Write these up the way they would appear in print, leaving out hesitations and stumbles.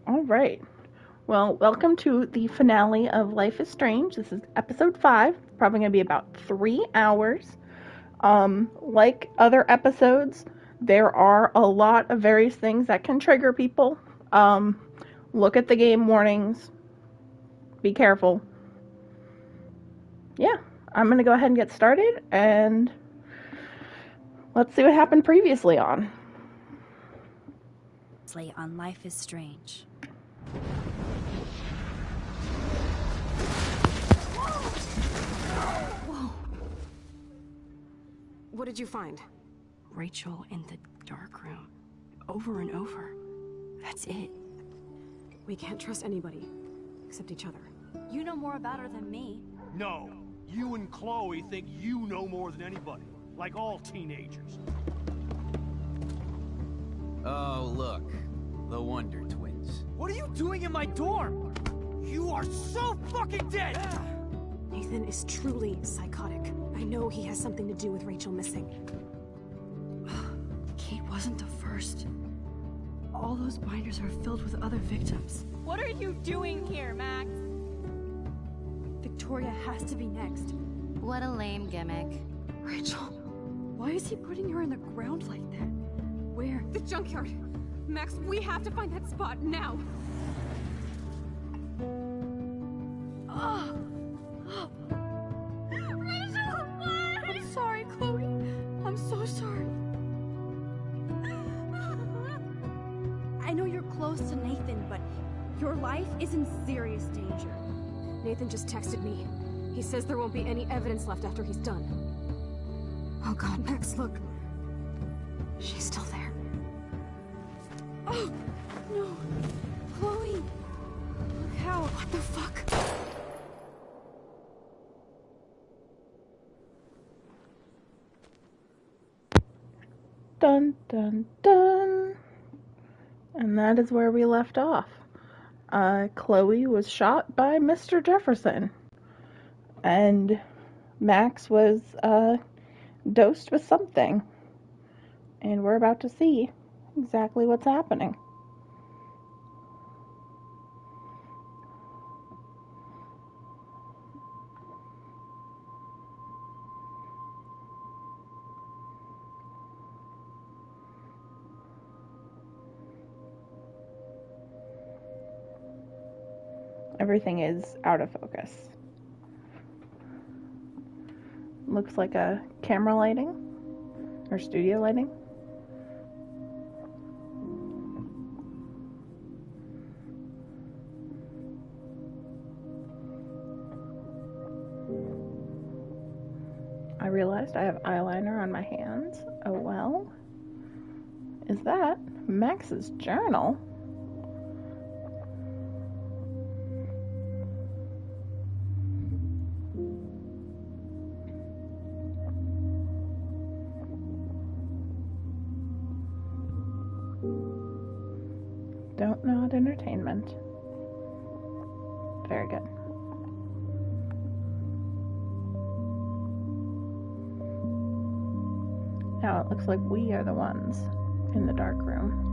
All right. Well, welcome to the finale of Life is Strange. This is episode 5. It's probably going to be about 3 hours. Like other episodes, there are a lot of various things that can trigger people. Look at the game warnings. Be careful. Yeah, I'm going to go ahead and get started, and let's see what happened previously on. On Life is Strange. Whoa. What did you find? Rachel in the dark room. Over and over. That's it. We can't trust anybody. Except each other. You know more about her than me. No. You and Chloe think you know more than anybody. Like all teenagers. Oh, look. The Wonder Twins. What are you doing in my dorm? You are so fucking dead! Nathan is truly psychotic. I know he has something to do with Rachel missing. Kate wasn't the first. All those binders are filled with other victims. What are you doing here, Max? Victoria has to be next. What a lame gimmick. Rachel, why is he putting her in the ground like that? Where? The junkyard. Max, we have to find that spot now. Rachel, what? I'm sorry, Chloe. I'm so sorry. I know you're close to Nathan, but your life is in serious danger. Nathan just texted me. He says there won't be any evidence left after he's done. Oh God, Max, look. She's still there. Oh, no. Chloe. Look how. What the fuck? Dun, dun, dun. And that is where we left off. Chloe was shot by Mr. Jefferson. And Max was dosed with something. And we're about to see exactly what's happening. Everything is out of focus. Looks like a camera lighting or studio lighting. I realized I have eyeliner on my hands. Oh well. Is that Max's journal? Don't Nod Entertainment. Very good. Now it looks like we are the ones in the dark room.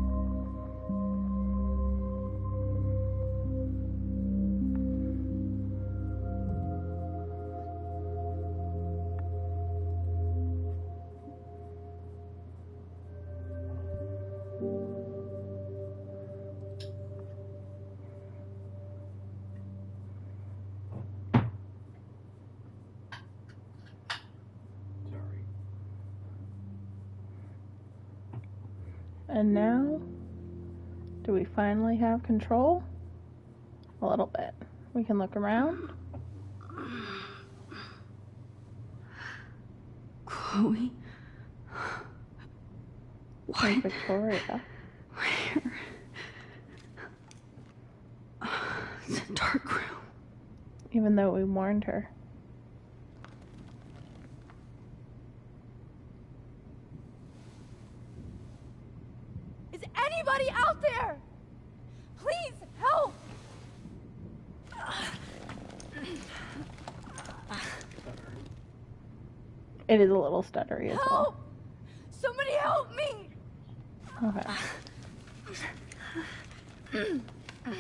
And now, do we finally have control? A little bit. We can look around. Chloe? What? Victoria. Where? It's a dark room. Even though we warned her. Anybody out there? Please help! It is a little stuttery as well. Somebody help me! Okay. These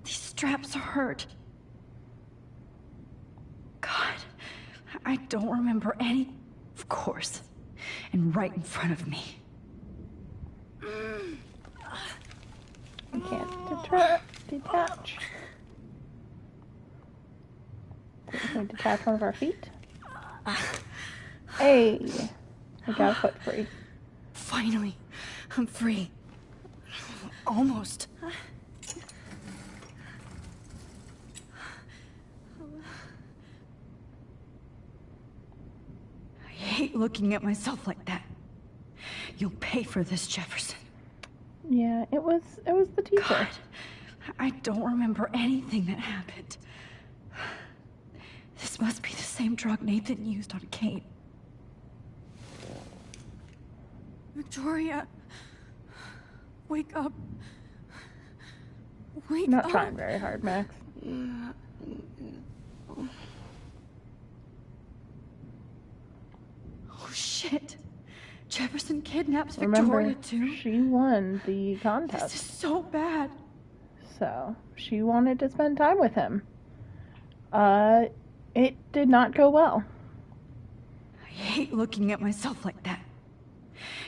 straps hurt. God, I don't remember any... Of course. And right in front of me. I can't detach. Can we detach one of our feet? Hey! I got a foot free. Finally, I'm free. Almost. I hate looking at myself like that. You'll pay for this, Jefferson. Yeah, it was the teacher. God, I don't remember anything that happened. This must be the same drug Nathan used on Kate. Victoria, wake up. Wake Not up. trying very hard, Max. Oh shit. Jefferson kidnaps Remember, Victoria too. she won the This contest, is so bad. so she wanted to spend time with him. It did not go well. I hate looking at myself like that.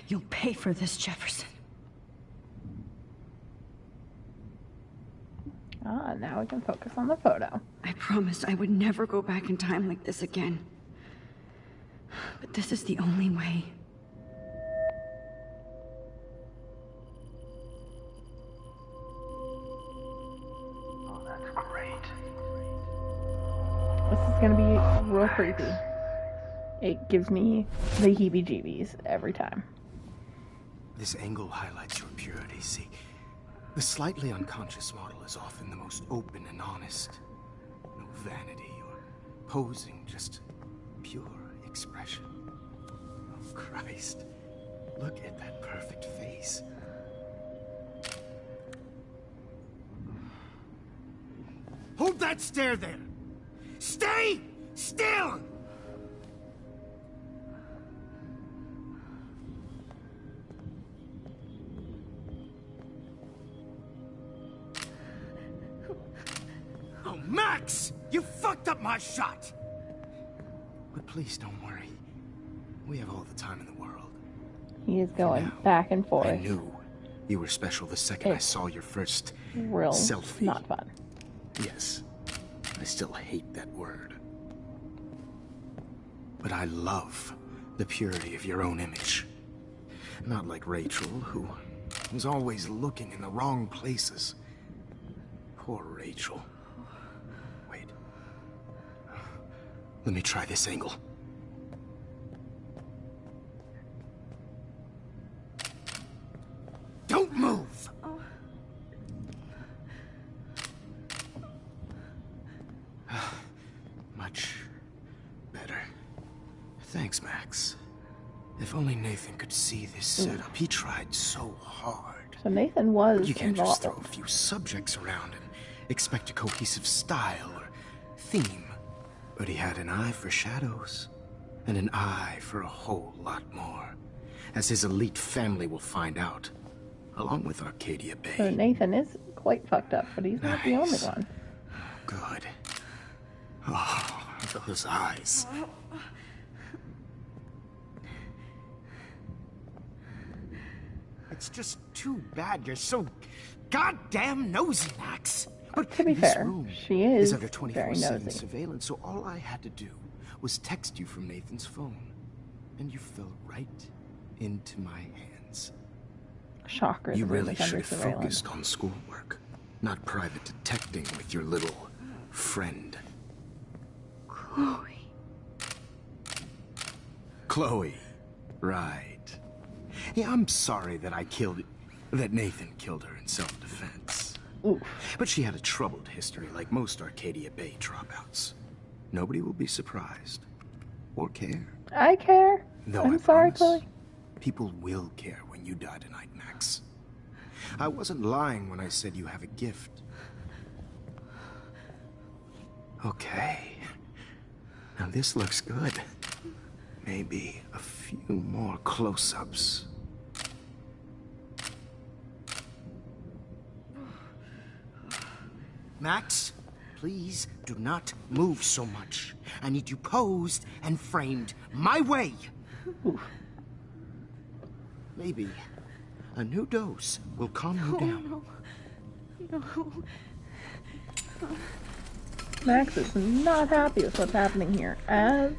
You'll pay for this, Jefferson. Now we can focus on the photo. I promised I would never go back in time like this again. But this is the only way. Oh, that's great. This is gonna be real creepy. It gives me the heebie-jeebies every time. This angle highlights your purity, see? The slightly unconscious model is often the most open and honest. No vanity or posing, just pure expression. Oh, Christ. Look at that perfect face. Hold that stare there! Stay still! Oh, Max! You fucked up my shot! But please don't worry. We have all the time in the world. He is going now, back and forth. I knew you were special the second I It's saw your first Real selfie. not fun. Yes, I still hate that word. But I love the purity of your own image. Not like Rachel, who was always looking in the wrong places. Poor Rachel. Wait. Let me try this angle. Don't move! Much better. Thanks, Max. If only Nathan could see this setup. He tried so hard. So Nathan was But you can't involved. just throw a few subjects around and expect a cohesive style or theme. But he had an eye for shadows, and an eye for a whole lot more, as his elite family will find out, along with Arcadia Bay. So Nathan is quite fucked up, but he's not the only Nice. one. Good. Oh, those eyes. It's just too bad you're so goddamn nosy, Max. But To be this fair, room she is under very 24/7 nosy. surveillance, so all I had to do was text you from Nathan's phone, and you fell right into my hands. Shocker. You the room really is under should have surveillance. focused on schoolwork, not private detecting with your little friend. Chloe. Chloe. Right. Yeah, I'm sorry that that Nathan killed her in self-defense. Oof. But she had a troubled history like most Arcadia Bay dropouts. Nobody will be surprised. Or care. I care. Though I'm I sorry, promise, Chloe. people will care when you die tonight, Max. I wasn't lying when I said you have a gift. Okay. Now this looks good. Maybe a few more close-ups. Max, please do not move so much. I need you posed and framed my way. Maybe a new dose will calm you down. No. Max is not happy with what's happening here, as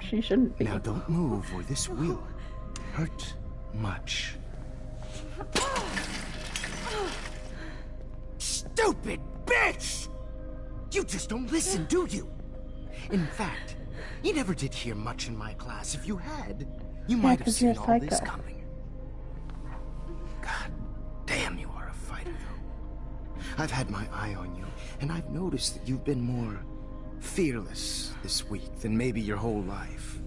she shouldn't be. Now don't move or this will hurt much. Stupid bitch! You just don't listen, do you? In fact, you never did hear much in my class. If you had, you might have 'cause seen you're all psycho. this coming. God damn, you are a fighter, though. I've had my eye on you, and I've noticed that you've been more fearless this week than maybe your whole life.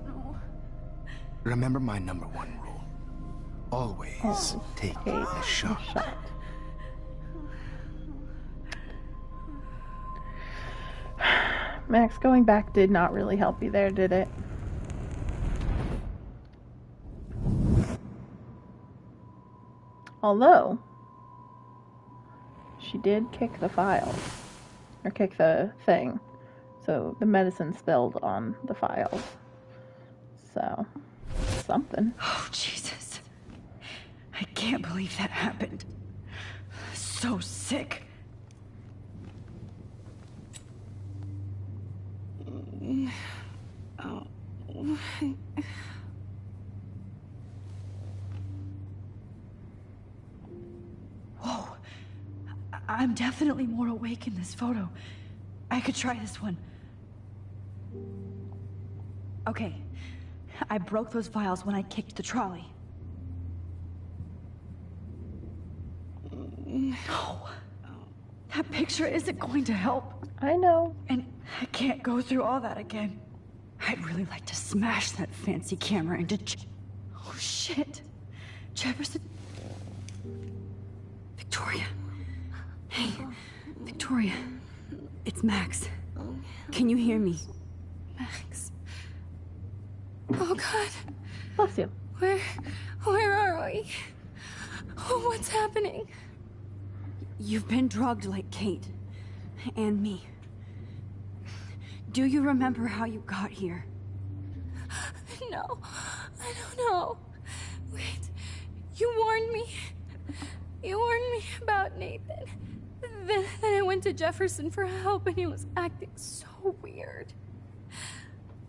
No. Remember my #1 rule. Always take a shot. Max, going back did not really help you there, did it? Although, she did kick the files. Or kick the thing. So, the medicine spilled on the files. So, something. Oh, Jesus. I can't believe that happened. So sick. Whoa. I'm definitely more awake in this photo. I could try this one. Okay. I broke those vials when I kicked the trolley. No. That picture isn't going to help. I know. And I can't go through all that again. I'd really like to smash that fancy camera into oh, shit. Jefferson. Victoria. Hey, Victoria. It's Max. Can you hear me? Max. Oh, God. Bless you. Where are we? Oh, what's happening? You've been drugged like Kate. And me. Do you remember how you got here? No, I don't know. Wait, you warned me. You warned me about Nathan. Then I went to Jefferson for help and he was acting so weird.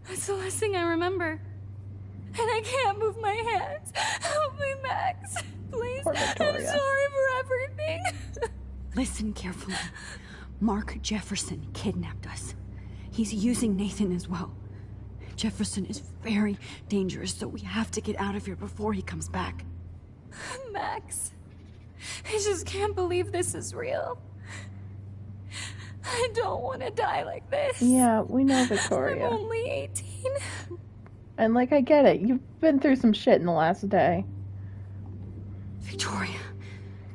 That's the last thing I remember. And I can't move my hands. Help me, Max. Please. Poor I'm Victoria. sorry for everything. Listen carefully. Mark Jefferson kidnapped us. He's using Nathan as well. Jefferson is very dangerous, so we have to get out of here before he comes back. Max, I just can't believe this is real. I don't want to die like this. Yeah, we know I'm Victoria. only 18. And like, I get it. You've been through some shit in the last day. Victoria,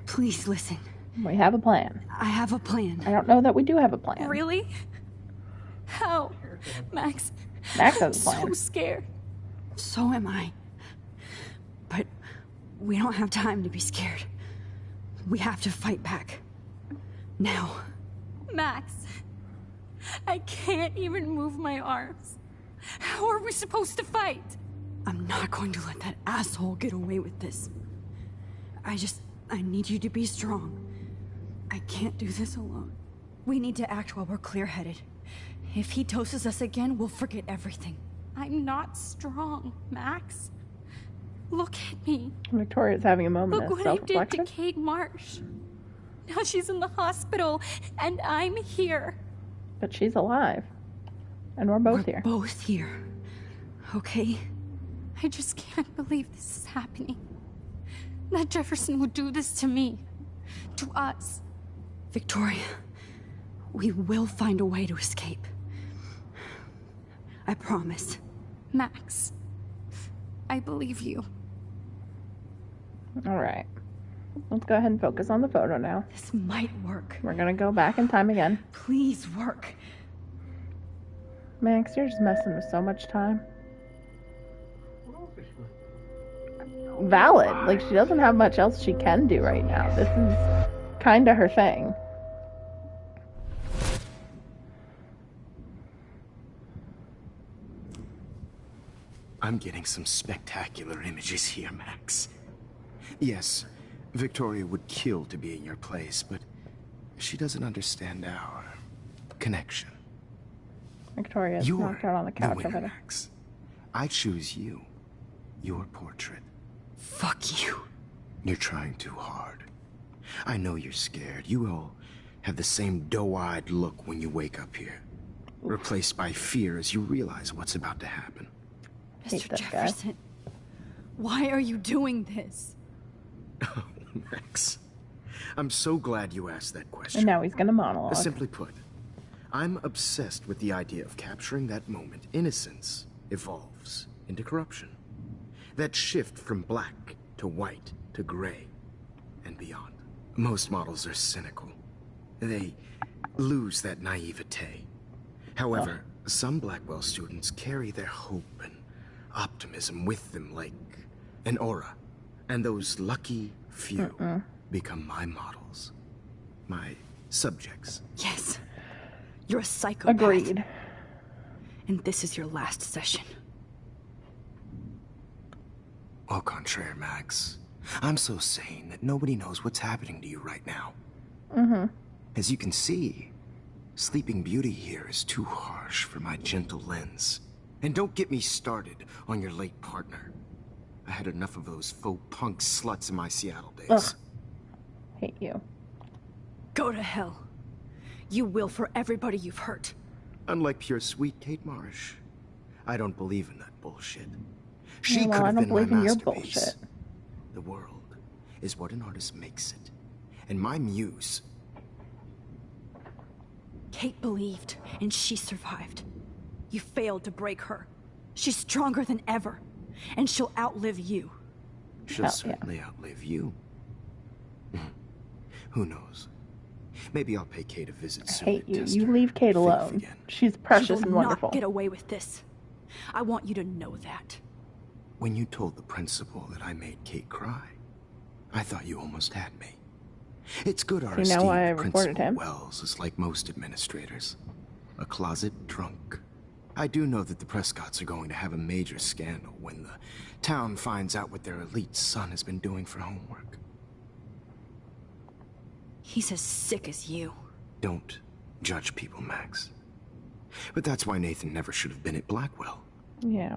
please listen. We have a plan. I have a plan. I don't know that we do have a plan. Really? How? Max, Max I'm has a plan. so scared. So am I. But we don't have time to be scared. We have to fight back. Now. Max, I can't even move my arms. How are we supposed to fight? I'm not going to let that asshole get away with this. I need you to be strong. I can't do this alone. We need to act while we're clear-headed. If he doses us again, we'll forget everything. I'm not strong, Max. Look at me. Victoria's having a moment Look of what I did to self-reflection. Kate Marsh. Now she's in the hospital, and I'm here. But she's alive. And we're both here. Both here. Okay? I just can't believe this is happening. That Jefferson would do this to me. To us. Victoria, we will find a way to escape. I promise. Max, I believe you. Alright. Let's go ahead and focus on the photo now. This might work. We're gonna go back in time again. Please work. Max, you're just messing with so much time. Valid. Like, she doesn't have much else she can do right now. This is kind of her thing. I'm getting some spectacular images here, Max. Yes, Victoria would kill to be in your place, but she doesn't understand our connection. Victoria's knocked out on the the couch winner, over there. Max. I choose you. Your portrait. Fuck you. You're trying too hard. I know you're scared. You all have the same doe-eyed look when you wake up here. Replaced by fear as you realize what's about to happen. Hate Mr. this guy. Jefferson, why are you doing this? Oh, Max. I'm so glad you asked that question. And now he's gonna monologue. Simply put, I'm obsessed with the idea of capturing that moment innocence evolves into corruption. That shift from black to white to gray and beyond. Most models are cynical. They lose that naivete. However, some Blackwell students carry their hope and optimism with them like an aura. And those lucky few become my models. My subjects. Yes. You're a psychopath. Agreed. And this is your last session. Au contraire, Max. I'm so sane that nobody knows what's happening to you right now. As you can see, Sleeping Beauty here is too harsh for my gentle lens. And don't get me started on your late partner. I had enough of those faux punk sluts in my Seattle days. Ugh. Hate you. Go to hell. You will for everybody you've hurt. Unlike pure sweet Kate Marsh, I don't believe in that bullshit. She Yeah, well, could I have don't been my believe in your masterpiece. bullshit. The world is what an artist makes it. And my muse... Kate believed, and she survived. You failed to break her. She's stronger than ever, and she'll outlive you. She'll yeah. certainly outlive you. Who knows? Maybe I'll pay Kate a visit I soon. hate and you. test You her leave Kate faith alone. again. She's She precious will and wonderful. not get away with this. I want you to know that. When you told the principal that I made Kate cry, I thought you almost had me. It's good our See, now why I esteemed reported Principal him? Wells is like most administrators. A closet drunk. I do know that the Prescotts are going to have a major scandal when the town finds out what their elite son has been doing for homework. He's as sick as you. Don't judge people, Max. But that's why Nathan never should have been at Blackwell. Yeah.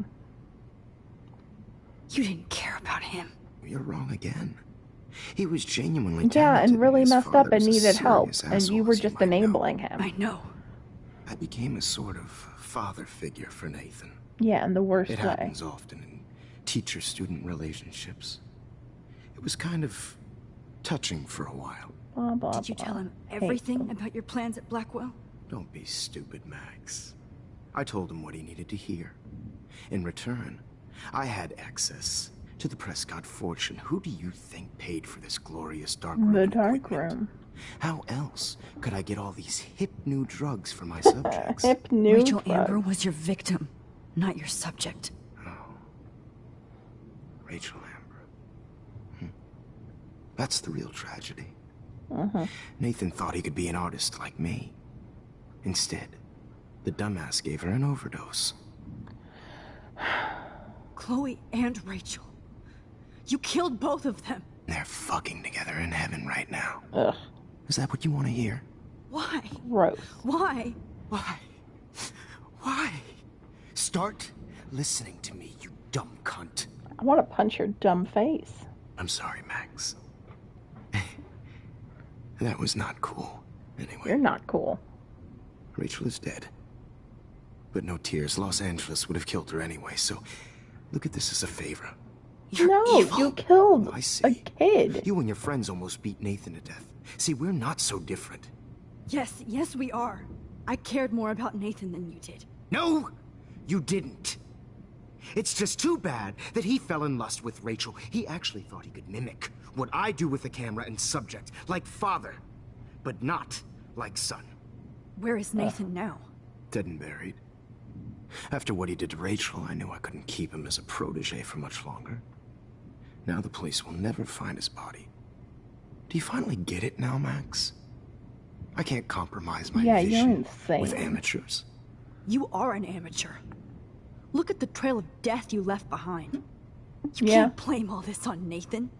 You didn't care about him. You're wrong again. He was genuinely Yeah, talented, and really his messed up father and was a needed help, serious and asshole, you were as just might know. enabling him. I know. I became a sort of father figure for Nathan. Yeah, in the worst It way. happens often in teacher-student relationships. It was kind of touching for a while. Blah, blah, Did you blah. tell him Hate everything them. about your plans at Blackwell? Don't be stupid, Max. I told him what he needed to hear. In return, I had access to the Prescott fortune. Who do you think paid for this glorious dark room? The dark equipment? room. How else could I get all these hip new drugs for my subjects? Hip new Rachel drugs. Amber was your victim, not your subject. Rachel Amber. That's the real tragedy. Uh-huh. Nathan thought he could be an artist like me. Instead, the dumbass gave her an overdose. Chloe and Rachel. You killed both of them. They're fucking together in heaven right now. Ugh. Is that what you want to hear? Why? Gross. Why? Why? Why? Start listening to me, you dumb cunt. I want to punch your dumb face. I'm sorry, Max. That was not cool. Anyway, You're not cool. Rachel is dead. But no tears. Los Angeles would have killed her anyway, so look at this as a favor. You're No, evil. you killed I a see. kid. You and your friends almost beat Nathan to death. See, we're not so different. Yes, we are. I cared more about Nathan than you did. No, you didn't. It's just too bad that he fell in lust with Rachel. He actually thought he could mimic what I do with the camera and subject, like father, but not like son. Where is Nathan now? Dead and buried. After what he did to Rachel, I knew I couldn't keep him as a protege for much longer. Now the police will never find his body. Do Do you finally get it now, Max? I can't compromise my Yeah, you're vision insane. with amateurs. You are an amateur. Look at the trail of death you left behind. You Yeah. can't blame all this on Nathan.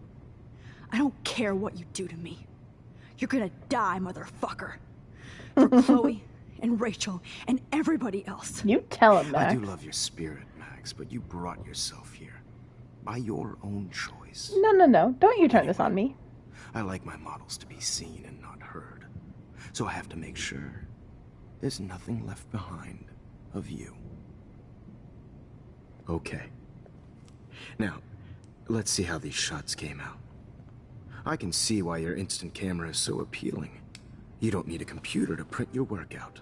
I don't care what you do to me. You're gonna die, motherfucker. For Chloe and Rachel and everybody else. You tell him, I Max. do love your spirit, Max, but you brought yourself here by your own choice. No, no, no. Don't you turn this on me. I like my models to be seen and not heard, so I have to make sure there's nothing left behind of you. Okay. Now, let's see how these shots came out. I can see why your instant camera is so appealing. You don't need a computer to print your work out.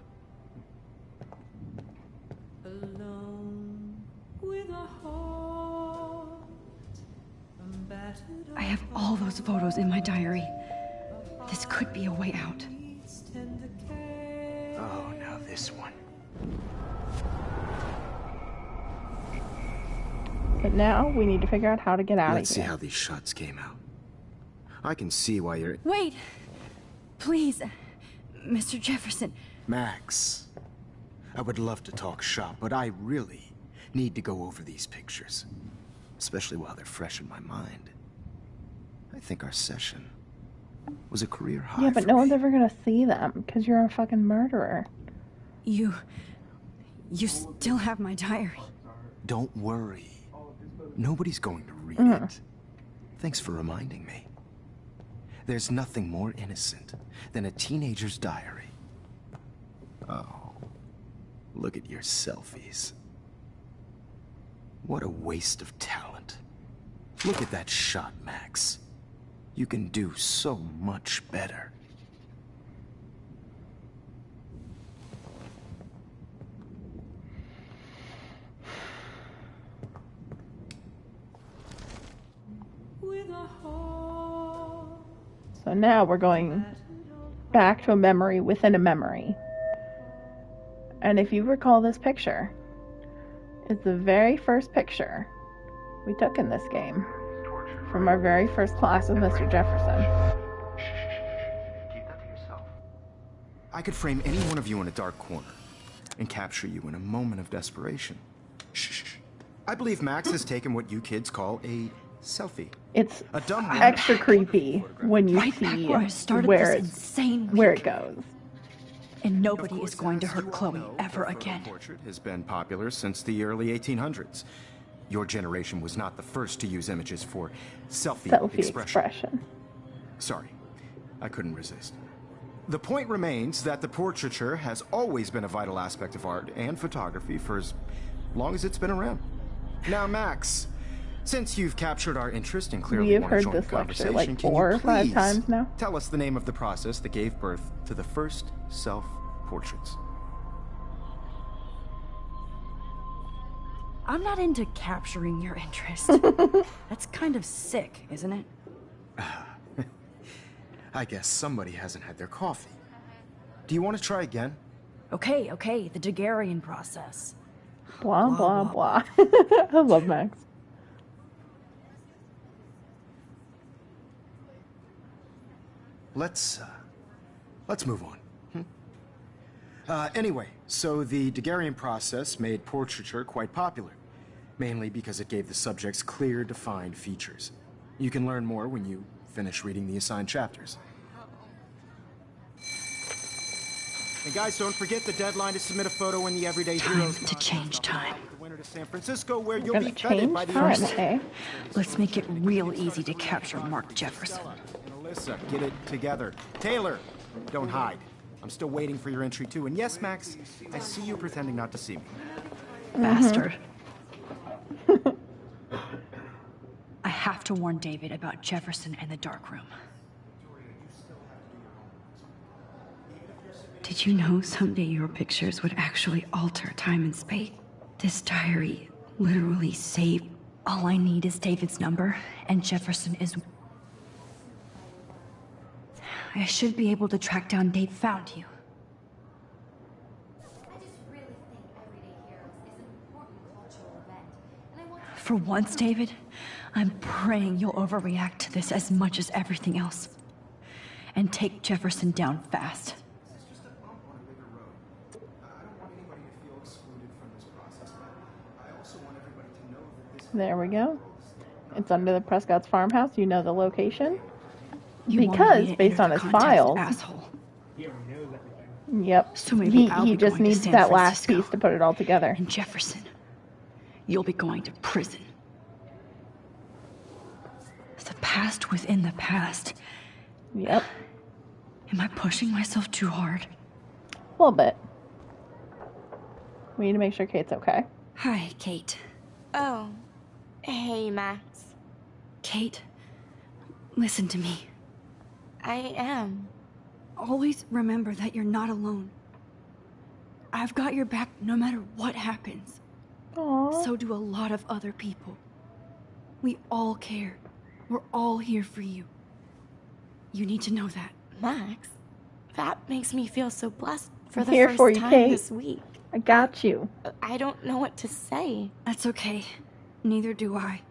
I have all those photos in my diary. This could be a way out. Oh, now this one. But now we need to figure out how to get out Let's of see here. how these shots came out. I can see why you're... Wait! Please, Mr. Jefferson. Max, I would love to talk shop, but I really need to go over these pictures. Especially while they're fresh in my mind. I think our session was a career high. Yeah, but for no me. one's ever gonna see them because you're a fucking murderer. You still have my diary. Don't worry. Nobody's going to read it. Thanks for reminding me. There's nothing more innocent than a teenager's diary. Oh, look at your selfies. What a waste of talent. Look at that shot, Max. You can do so much better. So now we're going back to a memory within a memory. And if you recall this picture, it's the very first picture we took in this game from our very first class with Mr. Jefferson. Keep that to yourself. I could frame any one of you in a dark corner and capture you in a moment of desperation. Shh. I believe Max has taken what you kids call a selfie. It's A dumb one. extra creepy when you Right back see where I started where this insane where week. it goes. And nobody Of is course, going to as hurt you all Chloe know, ever the photo again. Portrait has been popular since the early 1800s. Your generation was not the first to use images for Selfie expression. Sorry, I couldn't resist. The point remains that the portraiture has always been a vital aspect of art and photography for as long as it's been around. Now, Max, since you've captured our interest and clearly You've want to heard join this the lecture conversation, like can 4 you or 5 please times now. tell us the name of the process that gave birth to the first self-portraits? I'm not into capturing your interest. That's kind of sick, isn't it? I guess somebody hasn't had their coffee. Do you want to try again? Okay, the Daguerrean process. Blah, blah, blah. I love Max. Let's move on. Anyway, so the Daguerrean process made portraiture quite popular, mainly because it gave the subjects clear, defined features. You can learn more when you finish reading the assigned chapters. And guys, don't forget the deadline to submit a time in the Everyday Heroes. To change time. The winter to San Francisco, where you'll Gonna be feted change by the time, First. eh? Let's make it real easy to capture Mark Jefferson. And Alyssa, get it together. Taylor, don't hide. I'm still waiting for your entry too. And yes, Max, I see you pretending not to see me. Bastard. I have to warn David about Jefferson and the dark room. Did you know someday your pictures would actually alter time and space? This diary literally saved. All I need is David's number, and Jefferson is... I should be able to track down Dave found you. I just really think Everyday Heroes is an important cultural event, and I want to... For once, David, I'm praying you'll overreact to this as much as everything else. and take Jefferson down fast. This is just a bump on a bigger road. I don't want anybody to feel excluded from this process, but I also want everybody to know that this... There we go. It's under the Prescott's farmhouse. You know the location. You Because, wanted me to based enter on the his contest, files- asshole. Yep. So maybe I'll he be just going to needs San that last Francisco. piece to put it all together. And Jefferson, you'll be going to prison. The past within the past. Yep. Am I pushing myself too hard? A little bit. We need to make sure Kate's okay. Hi, Kate. Oh. Hey, Max. Kate, listen to me. I am. Always remember that you're not alone. I've got your back no matter what happens. Aww. So do a lot of other people. We all care. We're all here for you. You need to know that. Max, that makes me feel so blessed for the Here first for you, time Kate. this week. I got you. I don't know what to say. That's okay. Neither do I.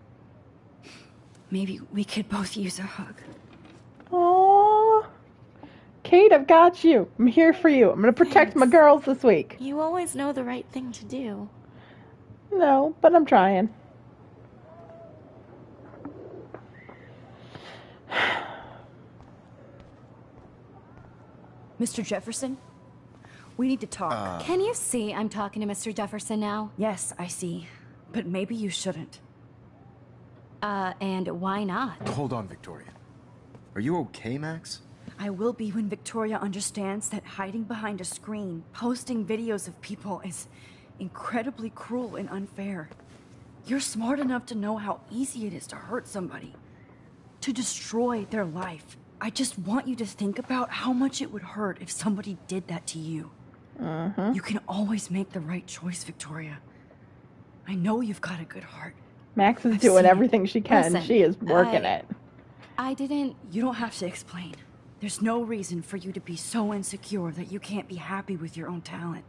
Maybe we could both use a hug. Aww. Kate, I've got you. I'm here for you. I'm gonna protect my Thanks. girls this week. You always know the right thing to do. No, but I'm trying. Mr. Jefferson, we need to talk. Can you see I'm talking to Mr. Jefferson now? Yes, I see. But maybe you shouldn't. And why not? Hold on, Victoria. Are you okay, Max? I will be when Victoria understands that hiding behind a screen, posting videos of people is incredibly cruel and unfair. You're smart enough to know how easy it is to hurt somebody, to destroy their life. I just want you to think about how much it would hurt if somebody did that to you. You can always make the right choice, Victoria. I know you've got a good heart. Max is I've doing seen it. everything she can. Listen, She is working I- it. I didn't... You don't have to explain. There's no reason for you to be so insecure that you can't be happy with your own talent.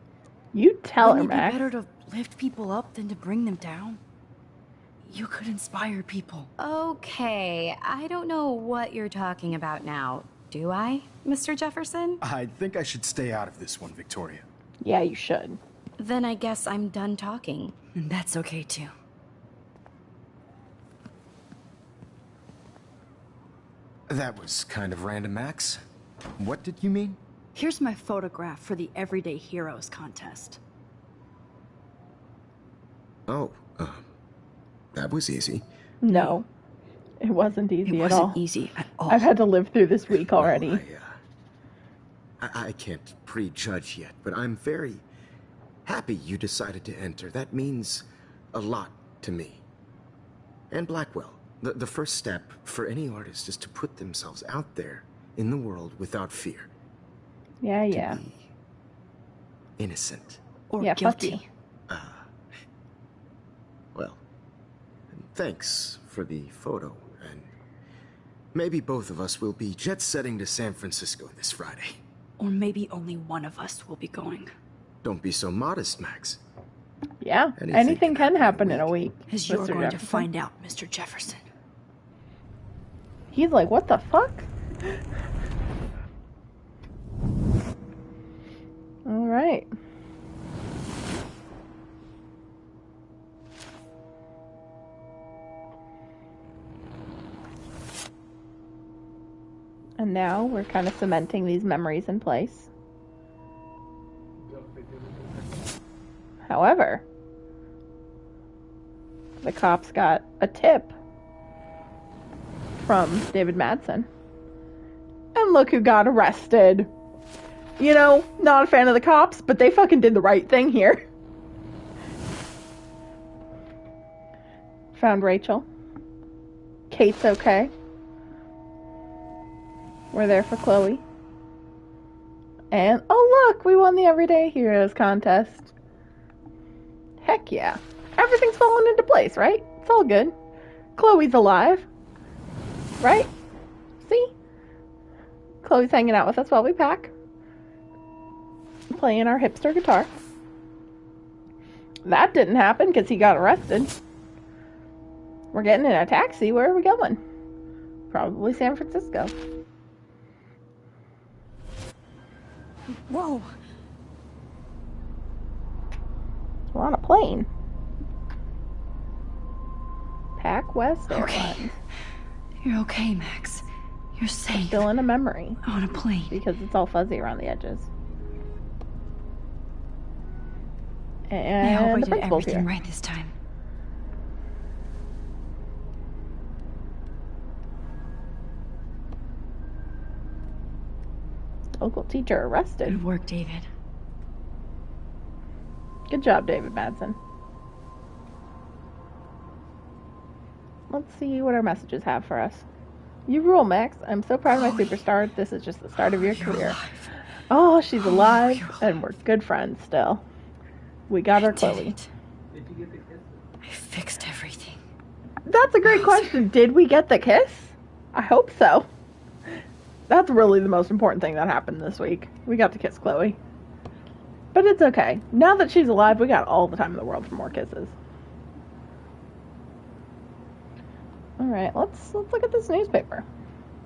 You tell her, Wouldn't it be Max. better to lift people up than to bring them down? You could inspire people. Okay, I don't know what you're talking about now. Do I, Mr. Jefferson? I think I should stay out of this one, Victoria. Yeah, you should. Then I guess I'm done talking. And that's okay too. That was kind of random, Max. What did you mean? Here's my photograph for the Everyday Heroes contest. Oh, that was easy. No. It wasn't easy It at all. wasn't easy at all. I've had to live through this week already. Well, I can't prejudge yet, but I'm very happy you decided to enter. That means a lot to me. And Blackwell. The first step for any artist is to put themselves out there in the world without fear. Yeah, yeah. To be innocent. Or Yeah, fuck you. guilty. Well, thanks for the photo, and maybe both of us will be jet-setting to San Francisco this Friday. Or maybe only one of us will be going. Don't be so modest, Max. Yeah, Anything anything can can happen in a week. As you're Mr. going to Jefferson. find out, Mr. Jefferson. He's like, what the fuck? All right. And now we're kind of cementing these memories in place. However, the cops got a tip from David Madsen. And look who got arrested. You know, not a fan of the cops, but they fucking did the right thing here. Found Rachel. Kate's okay. We're there for Chloe. And, oh look, we won the Everyday Heroes contest. Heck yeah. Everything's falling into place, right? It's all good. Chloe's alive. Right? See? Chloe's hanging out with us while we pack. Playing our hipster guitar. That didn't happen because he got arrested. We're getting in a taxi. Where are we going? Probably San Francisco. Whoa. We're on a plane. Pac West Airlines. You're okay, Max. You're safe. Still in a memory. On a plane. Because it's all fuzzy around the edges. And I hope I the did principal's everything here. right this time. Local teacher arrested. Good work, David. Good job, David Madsen. Let's see what our messages have for us. You rule, Max. I'm so proud of my superstar. This is just the start of your career. Alive. Oh, she's alive, and we're good friends still. We got her Did Chloe. it. I fixed everything. That's a great question. Did we get the kiss? I hope so. That's really the most important thing that happened this week. We got to kiss Chloe. But it's okay. Now that she's alive, we got all the time in the world for more kisses. Alright, let's look at this newspaper.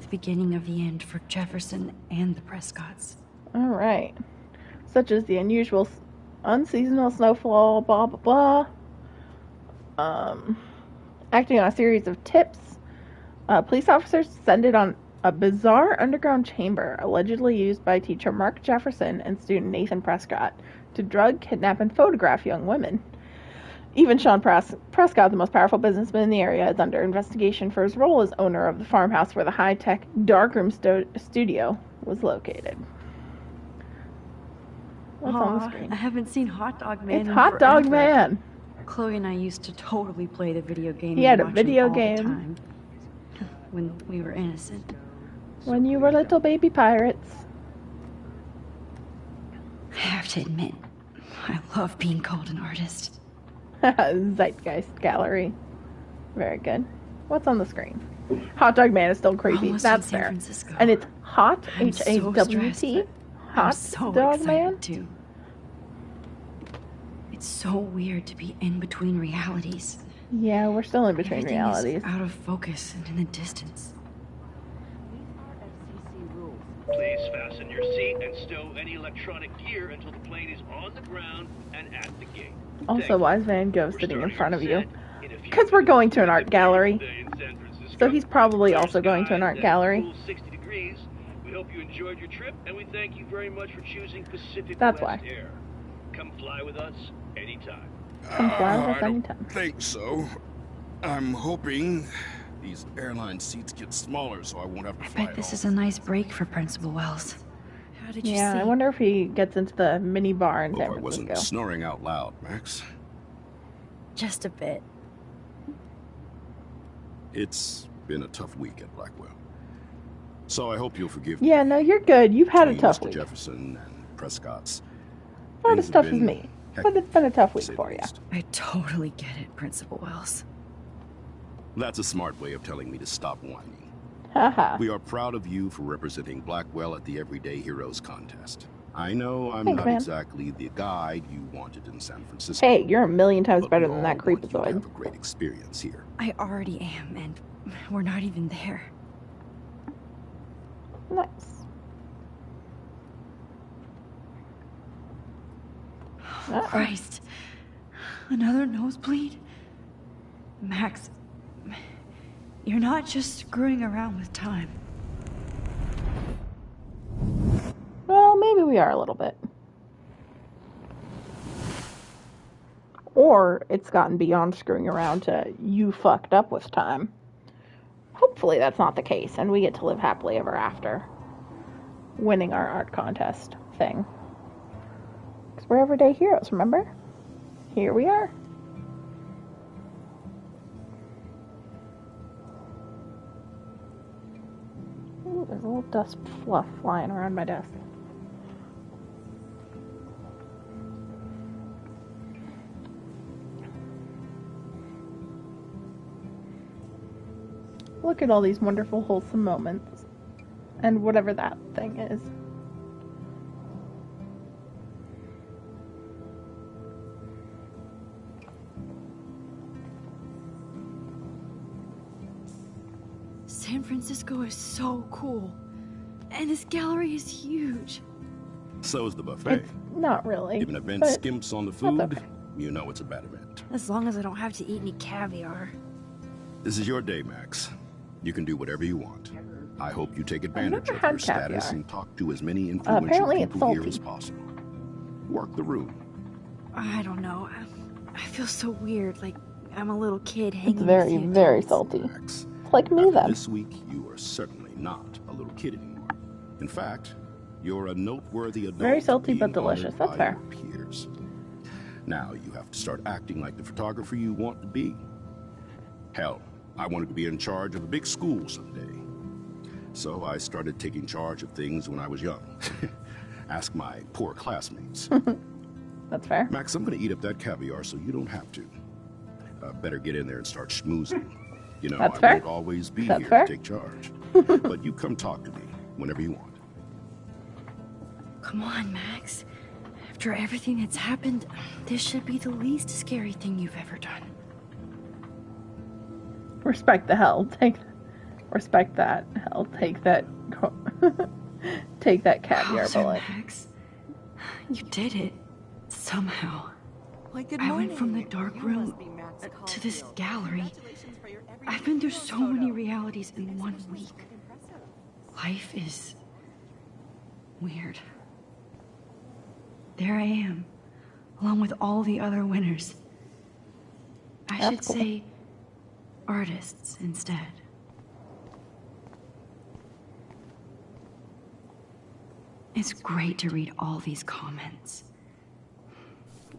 The beginning of the end for Jefferson and the Prescotts. Alright. Such as the unusual unseasonal snowfall, blah blah blah. Acting on a series of tips, police officers descended on a bizarre underground chamber allegedly used by teacher Mark Jefferson and student Nathan Prescott to drug, kidnap, and photograph young women. Even Sean Prescott, the most powerful businessman in the area, is under investigation for his role as owner of the farmhouse where the high-tech darkroom studio was located. What's on the screen? I haven't seen Hot Dog Man It's in Hot Dog forever. Man. Chloe and I used to totally play the video game. He had and a watch it video all the game. time when we were innocent. When you were little baby pirates. I have to admit, I love being called an artist. Zeitgeist Gallery. Very good. What's on the screen? Hot Dog Man is still creepy. Almost in That's San there. Francisco. And it's Hot, I'm so H-A-W-T. stressed, I'm Hot so Dog excited Man. too. It's so weird to be in between realities. Yeah, we're still in between Everything realities. is out of focus and in the distance. Please fasten your seat and stow any electronic gear until the plane is on the ground and at the gate. Also, why is Van Gogh sitting in front of you? Because we're going to an art gallery. So he's probably also going to an art gallery. 60 degrees. We hope you enjoyed your trip, and we thank you very much for choosing Pacific That's West why. Air. Come fly with us anytime. Come fly with us I don't anytime. think so. I'm hoping these airline seats get smaller so I won't have to I fly bet this at is a nice break for Principal Wells. How did you Yeah, see? I wonder if he gets into the mini bar in all. San Hope I wasn't Francisco. snoring out loud, Max. Just a bit. It's been a tough week at Blackwell. So I hope you'll forgive Yeah, no, you're good. You've had a between tough Mr. week. Jefferson and Prescott's. Not as Things have tough as been me, but hectic, it's been a tough to week say the for you. least. I totally get it, Principal Wells. That's a smart way of telling me to stop whining. Haha. We are proud of you for representing Blackwell at the Everyday Heroes contest. I know I'm Thanks, not man. exactly the guide you wanted in San Francisco. Hey, you're a million times but better we than that all want you to creepazoid. have a great experience here. I already am, and we're not even there. Nice. Uh-oh. Christ. Another nosebleed? Max, you're not just screwing around with time. Well, maybe we are a little bit. Or it's gotten beyond screwing around to you fucked up with time. Hopefully that's not the case, and we get to live happily ever after. Winning our art contest thing. Because we're everyday heroes, remember? Here we are. Ooh, there's a little dust fluff flying around my desk. Look at all these wonderful, wholesome moments. And whatever that thing is. San Francisco is so cool. And this gallery is huge. So's the buffet. It's not really. If an event but skimps on the food, okay. you know it's a bad event. As long as I don't have to eat any caviar. This is your day, Max. You can do whatever you want. I hope you take advantage never of had your status caviar. and talk to as many influential Apparently it's people here salty. as possible. Work the room. I don't know. I feel so weird, like I'm a little kid hanging It's very, with the very adults. salty. Max, It's like me, after then. this week, you are certainly not a little kid anymore. In fact, you're a noteworthy adult. Very salty, but being delicious. honored That's by fair. your peers. Now you have to start acting like the photographer you want to be. Hell, I wanted to be in charge of a big school someday. So I started taking charge of things when I was young. Ask my poor classmates. That's fair. Max, I'm gonna eat up that caviar so you don't have to. Better get in there and start schmoozing. You know, That's I fair. won't always be That's here fair. to take charge. But you come talk to me whenever you want. Come on, Max. After everything that's happened, this should be the least scary thing you've ever done. Respect the hell. Respect that hell. Take that. Take that caviar How's it, bullet. Max? You did it. Somehow. Why, good I morning. went from the dark room to this gallery. I've been through so many realities in 1 week. Life is weird. There I am, along with all the other winners. I should That's cool. say artists instead. It's great to read all these comments.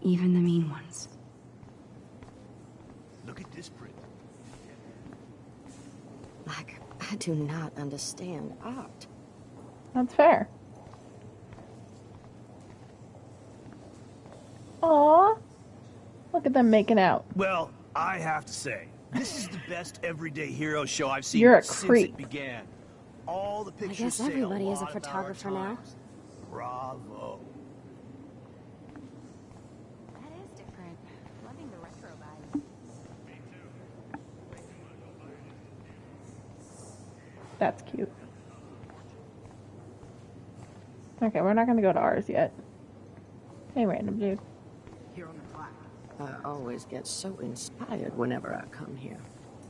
Even the mean ones. Look at this print. Like, I do not understand art. That's fair. Aw. Look at them making out. Well, I have to say, this is the best everyday hero show I've seen You're a since creep. it began. All the pictures guess say everybody is a lot about photographer our now. times. Bravo. That is different. Loving the retro vibe. That's cute. Okay, we're not gonna go to ours yet. Hey, random dude. I always get so inspired whenever I come here.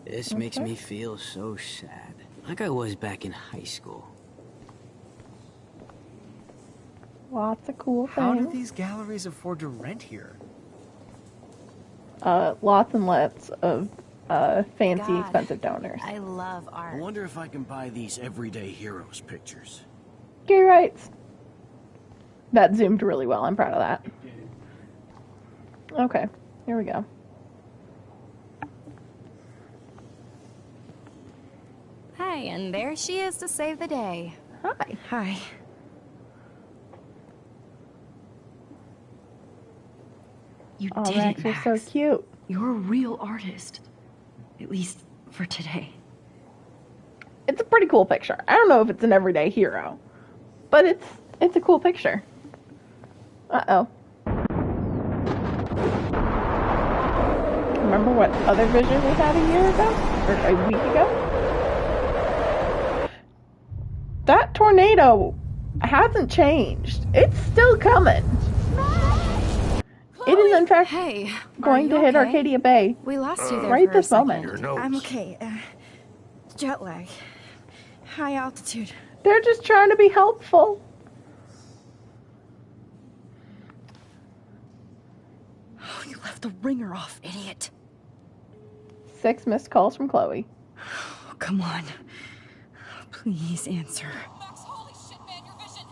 This makes me feel so sad. Like I was back in high school. Lots of cool How do things. these galleries afford to rent here? Lots and lots of fancy, God, expensive donors. I love art. I wonder if I can buy these everyday heroes pictures. Gay rights. That zoomed really well. I'm proud of that. Okay, here we go. Hi, and there she is to save the day. Hi. Hi. You Oh, did Max, it, you're Max. so cute. You're a real artist. At least for today. It's a pretty cool picture. I don't know if it's an everyday hero, but it's a cool picture. Uh-oh. Remember what other vision we had a year ago? Or a week ago? That tornado hasn't changed. It's still coming. It is, in fact, going to hit Arcadia Bay We lost you there right for a this second. moment. I'm okay. Jet lag. High altitude. They're just trying to be helpful. Oh, you left the ringer off, idiot. 6 missed calls from Chloe. Oh, come on. Please answer. Max, holy shit, man, your vision.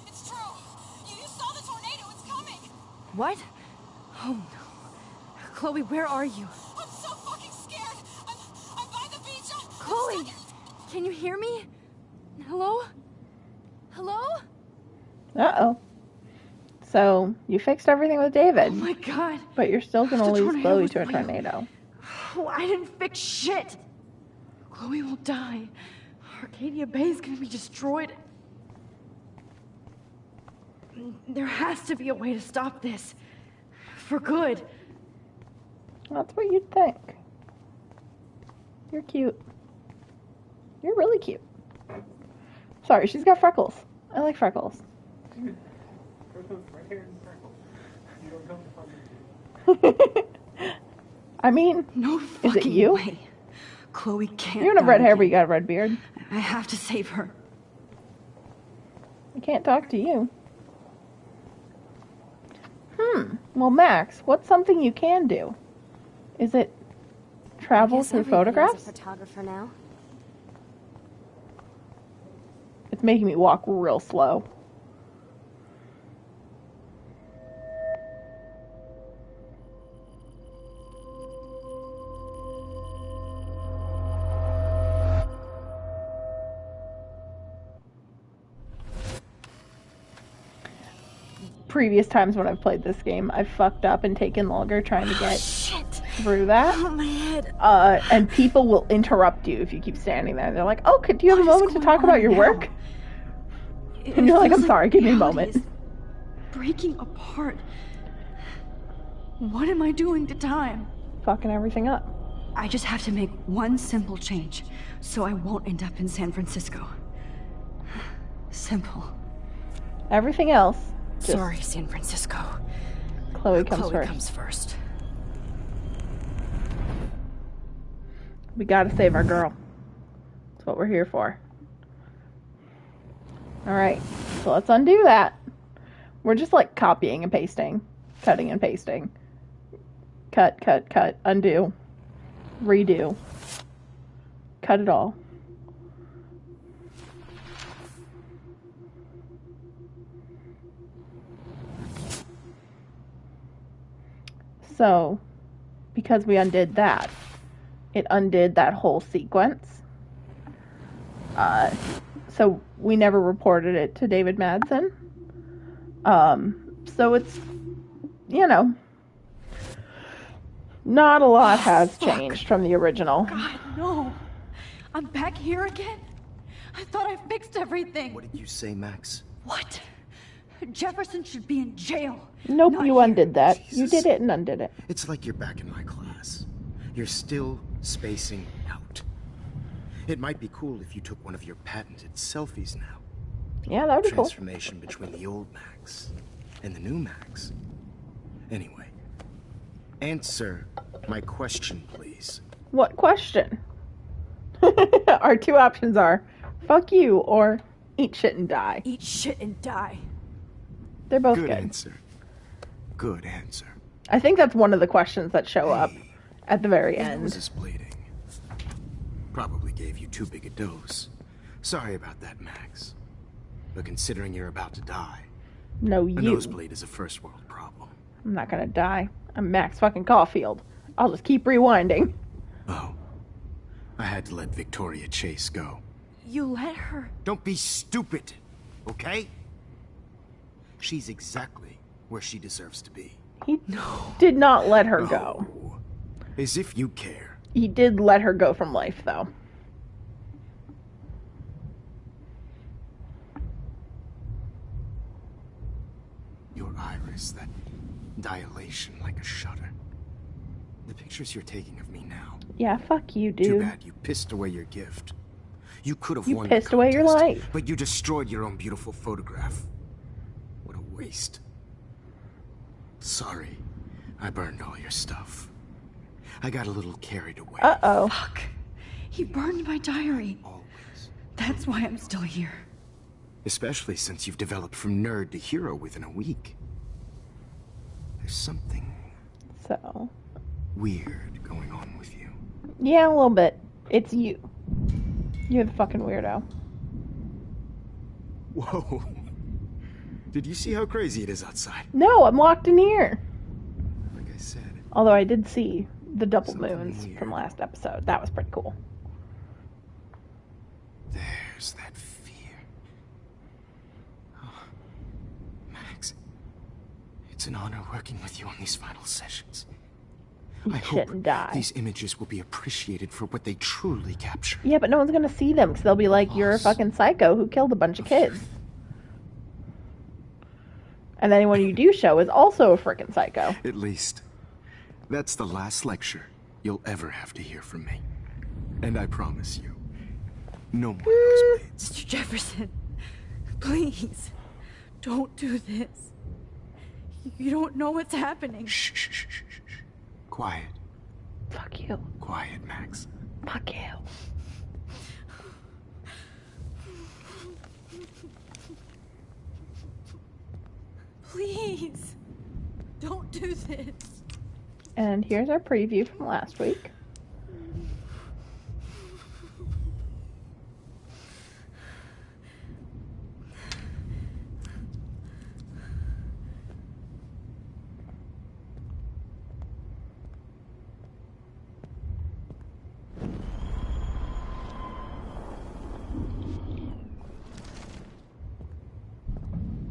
It's true. You saw the tornado. It's coming. What? Oh no. Chloe, where are you? I'm so fucking scared. I'm by the beach. Chloe, can you hear me? Hello? Hello? Uh-oh. So, you fixed everything with David. Oh my god. But you're still going to The lose tornado Chloe was to a way- tornado. Oh, I didn't fix shit. Chloe will die. Arcadia Bay is gonna be destroyed. There has to be a way to stop this. For good. That's what you'd think. You're cute. You're really cute. Sorry, she's got freckles. I like freckles. I mean, no is it you? Way. Chloe can't. You don't have red hair, but you got a red beard. I have to save her. I can't talk to you. Well, Max, what's something you can do? Is it travel through photographs? A photographer now. It's making me walk real slow. Previous times when I've played this game, I've fucked up and taken longer trying to get through that. Oh, my head. And people will interrupt you if you keep standing there. They're like, "Oh, do you have a moment to talk about your work?" And you're like, "I'm sorry, give me a moment." Breaking apart. What am I doing to time? Fucking everything up. I just have to make one simple change, so I won't end up in San Francisco. Simple. Everything else. Sorry, San Francisco. Chloe comes first. We gotta save our girl. That's what we're here for. Alright, so let's undo that. We're just like copying and pasting. Cutting and pasting. Cut, cut, cut. Undo. Redo. Cut it all. So, because we undid that, it undid that whole sequence. So we never reported it to David Madsen. So it's, you know, not a lot has changed from the original. God, no. I'm back here again? I thought I fixed everything. What did you say, Max? What? Jefferson should be in jail. Nope, Not you here. undid that. Jesus. You did it and undid it. It's like you're back in my class. You're still spacing out. It might be cool if you took one of your patented selfies now. Yeah, that would be cool. Transformation between the old Max and the new Max. Anyway, answer my question, please. What question? Our two options are, fuck you, or eat shit and die. Eat shit and die. They're both Good good. answer. Good answer. I think that's one of the questions that show up at the very Your end. nose is bleeding. Probably gave you too big a dose. Sorry about that, Max. But considering you're about to die, No, a you. nosebleed is a first world problem. I'm not gonna die. I'm Max fucking Caulfield. I'll just keep rewinding. Oh. I had to let Victoria Chase go. You let her? Don't be stupid, okay? She's exactly where she deserves to be. He did not let her go. As if you care. He did let her go from life, though. Your iris, that dilation like a shutter. The pictures you're taking of me now. Yeah, fuck you, dude. Too bad you pissed away your gift. You could have You won pissed the away your contest, life. but you destroyed your own beautiful photograph. What a waste. Sorry, I burned all your stuff. I got a little carried away. Uh-oh. Fuck. He burned my diary. Always. That's why I'm still here. Especially since you've developed from nerd to hero within a week. There's something So. weird going on with you. Yeah, a little bit. It's you. You're the fucking weirdo. Whoa. Did you see how crazy it is outside? No, I'm locked in here. Like I said. Although I did see the double Something moons weird. from last episode. That was pretty cool. There's that fear. Oh, Max, it's an honor working with you on these final sessions. I hope Shouldn't die. these images will be appreciated for what they truly capture. Yeah, but no one's gonna see them because they'll be like, "You're a fucking psycho who killed a bunch of kids." And anyone you do show is also a freaking psycho. At least, that's the last lecture you'll ever have to hear from me. And I promise you, no more nosebleeds. Mr. Jefferson, please, don't do this. You don't know what's happening. Shh, shh, shh, shh, shh. Quiet. Fuck you. Quiet, Max. Fuck you. Please. Don't do this. And here's our preview from last week.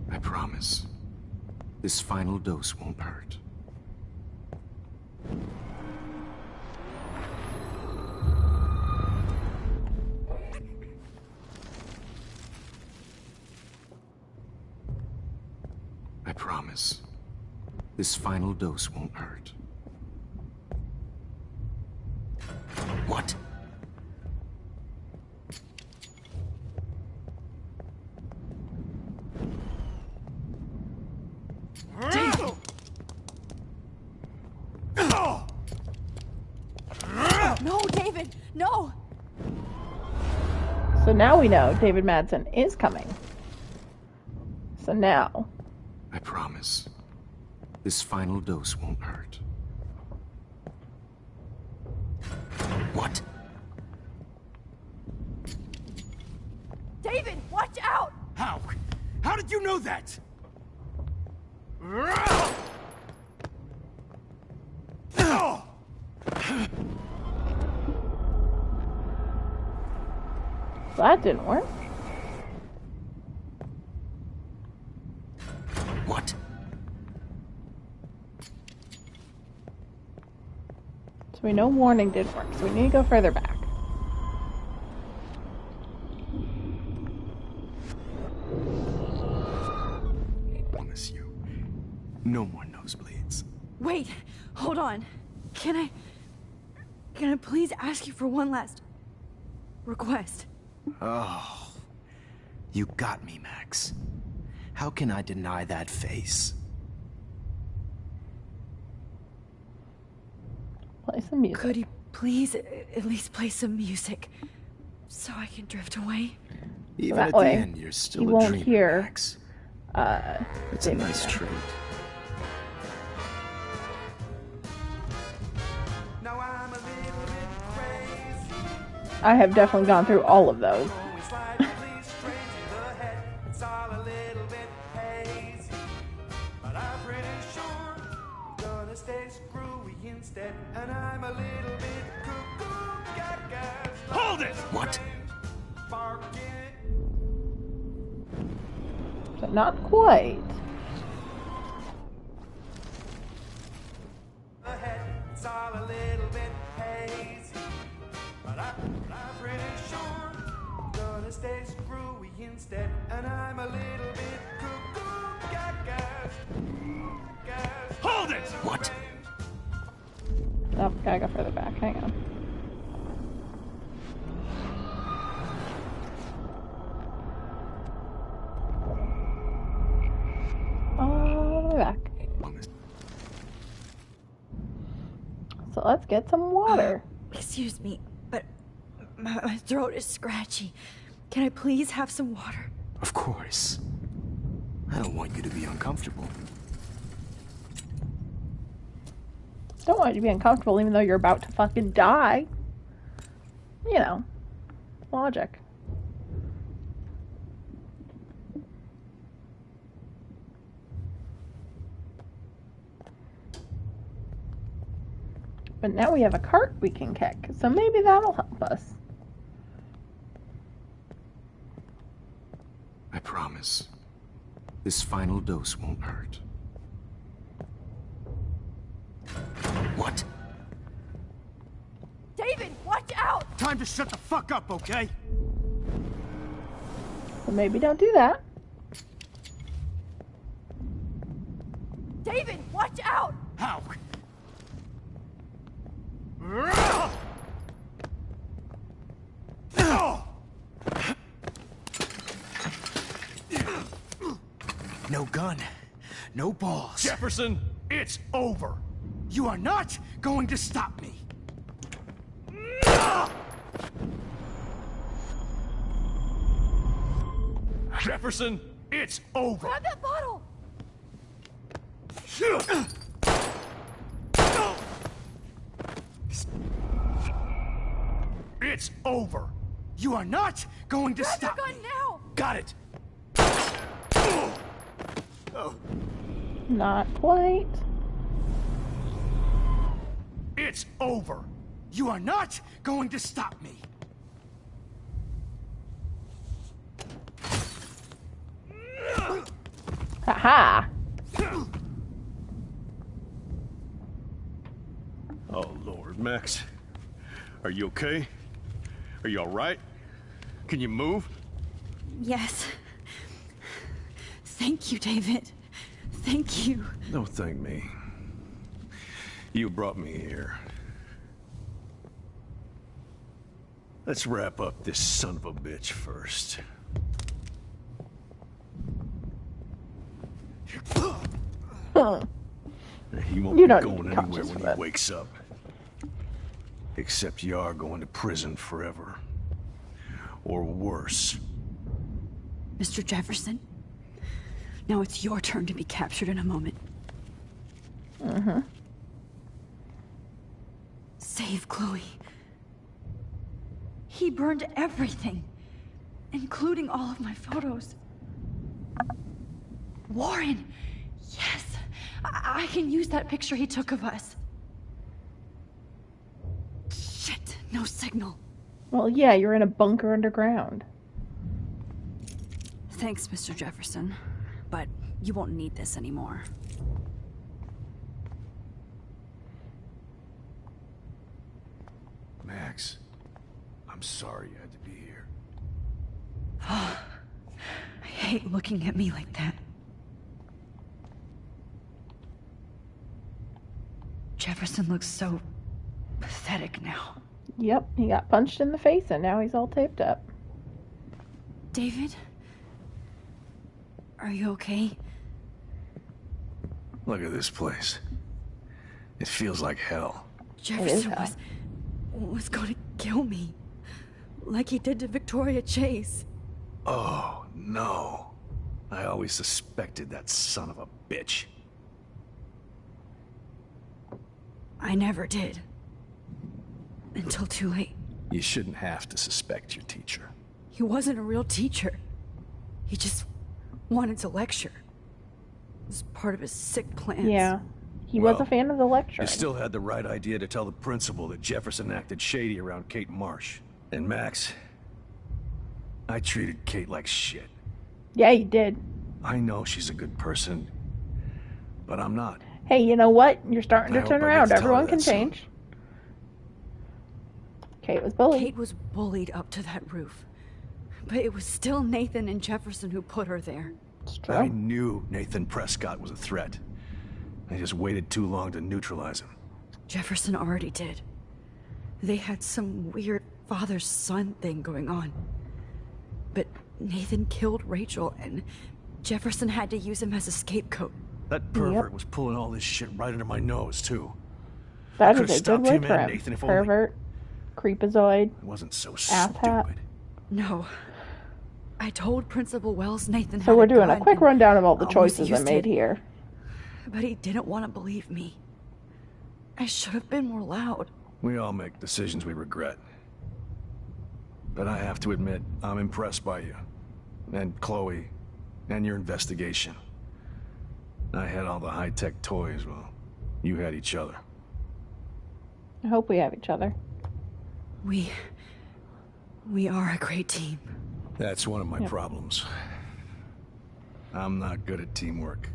I promise. This final dose won't hurt. I promise. This final dose won't hurt. What? No, David, no! So now we know David Madsen is coming. So now... I promise. This final dose won't hurt. What? David, watch out! How? How did you know that? That didn't work. What? So we know warning didn't work, so we need to go further back. I promise you. No more nosebleeds. Wait, hold on. Can I please ask you for one last request? Oh. You got me, Max. How can I deny that face? Play some music. Could you please at least play some music so I can drift away? Even that at way, the end, you're still you a won't dreamer, hear, Max. It's a David nice Madsen. trait. I have definitely gone through all of those. Hold it! What? But not quite. It's all a little bit hazy, but I'm pretty sure I'm gonna stay screwy instead, and I'm a little bit cuckoo, gaga. Hold it! What? Oh, gotta go further back. Hang on. All the way back. So let's get some water. Excuse me, but my throat is scratchy. Can I please have some water? Of course. I don't want you to be uncomfortable. Don't want you to be uncomfortable even though you're about to fucking die. You know, logic. But now we have a cart we can kick, so maybe that'll help us. I promise. This final dose won't hurt. What? David, watch out! Time to shut the fuck up, okay? So maybe don't do that. David, watch out! How? No gun. no balls. Jefferson, it's over. You are not going to stop me. Jefferson, it's over. Grab that bottle! It's over. You are not going to Grab stop your gun me. now! Got it. Not quite. It's over. You are not going to stop me. Haha. Oh, Lord, Max. Are you okay? Are you all right? Can you move? Yes. Thank you, David. Thank you. Don't thank me. You brought me here. Let's wrap up this son of a bitch first. He won't be going anywhere when he wakes up. Except you are going to prison forever. Or worse. Mr. Jefferson, now it's your turn to be captured in a moment. Mm-hmm. Save Chloe. He burned everything, including all of my photos. Warren! Yes! I can use that picture he took of us. Shit, no signal. Well, yeah, you're in a bunker underground. Thanks, Mr. Jefferson, but you won't need this anymore. Max, I'm sorry you had to be here. I hate looking at me like that. Jefferson looks so pathetic now. Yep, he got punched in the face and now he's all taped up. David? Are you okay? Look at this place. It feels like hell. Jefferson was going to kill me. Like he did to Victoria Chase. Oh, no. I always suspected that son of a bitch. I never did. Until too late. You shouldn't have to suspect your teacher. He wasn't a real teacher. He just wanted to lecture. It was part of his sick plans. Yeah. He was a fan of the lecture. You still had the right idea to tell the principal that Jefferson acted shady around Kate Marsh. And Max, I treated Kate like shit. Yeah, you did. I know she's a good person, but I'm not. Hey, you know what? You're starting I to turn hope I get around. to tell her Everyone that can soon. change. Kate was bullied. Kate was bullied up to that roof. But it was still Nathan and Jefferson who put her there. I knew Nathan Prescott was a threat. I just waited too long to neutralize him. Jefferson already did. They had some weird father-son thing going on. But Nathan killed Rachel, and Jefferson had to use him as a scapegoat. That pervert was pulling all this shit right under my nose, too. That Could've is a good stopped word him for and him. Nathan if only. Pervert, creepazoid, I wasn't so asshat. No. I told Principal Wells Nathan had So we're a doing a gun quick and rundown of all the almost choices I used made it. here. But he didn't want to believe me. I should have been more loud. We all make decisions we regret. But I have to admit, I'm impressed by you. And Chloe. And your investigation. I had all the high-tech toys, well, you had each other. I hope we have each other. We are a great team. That's one of my problems. I'm not good at teamwork.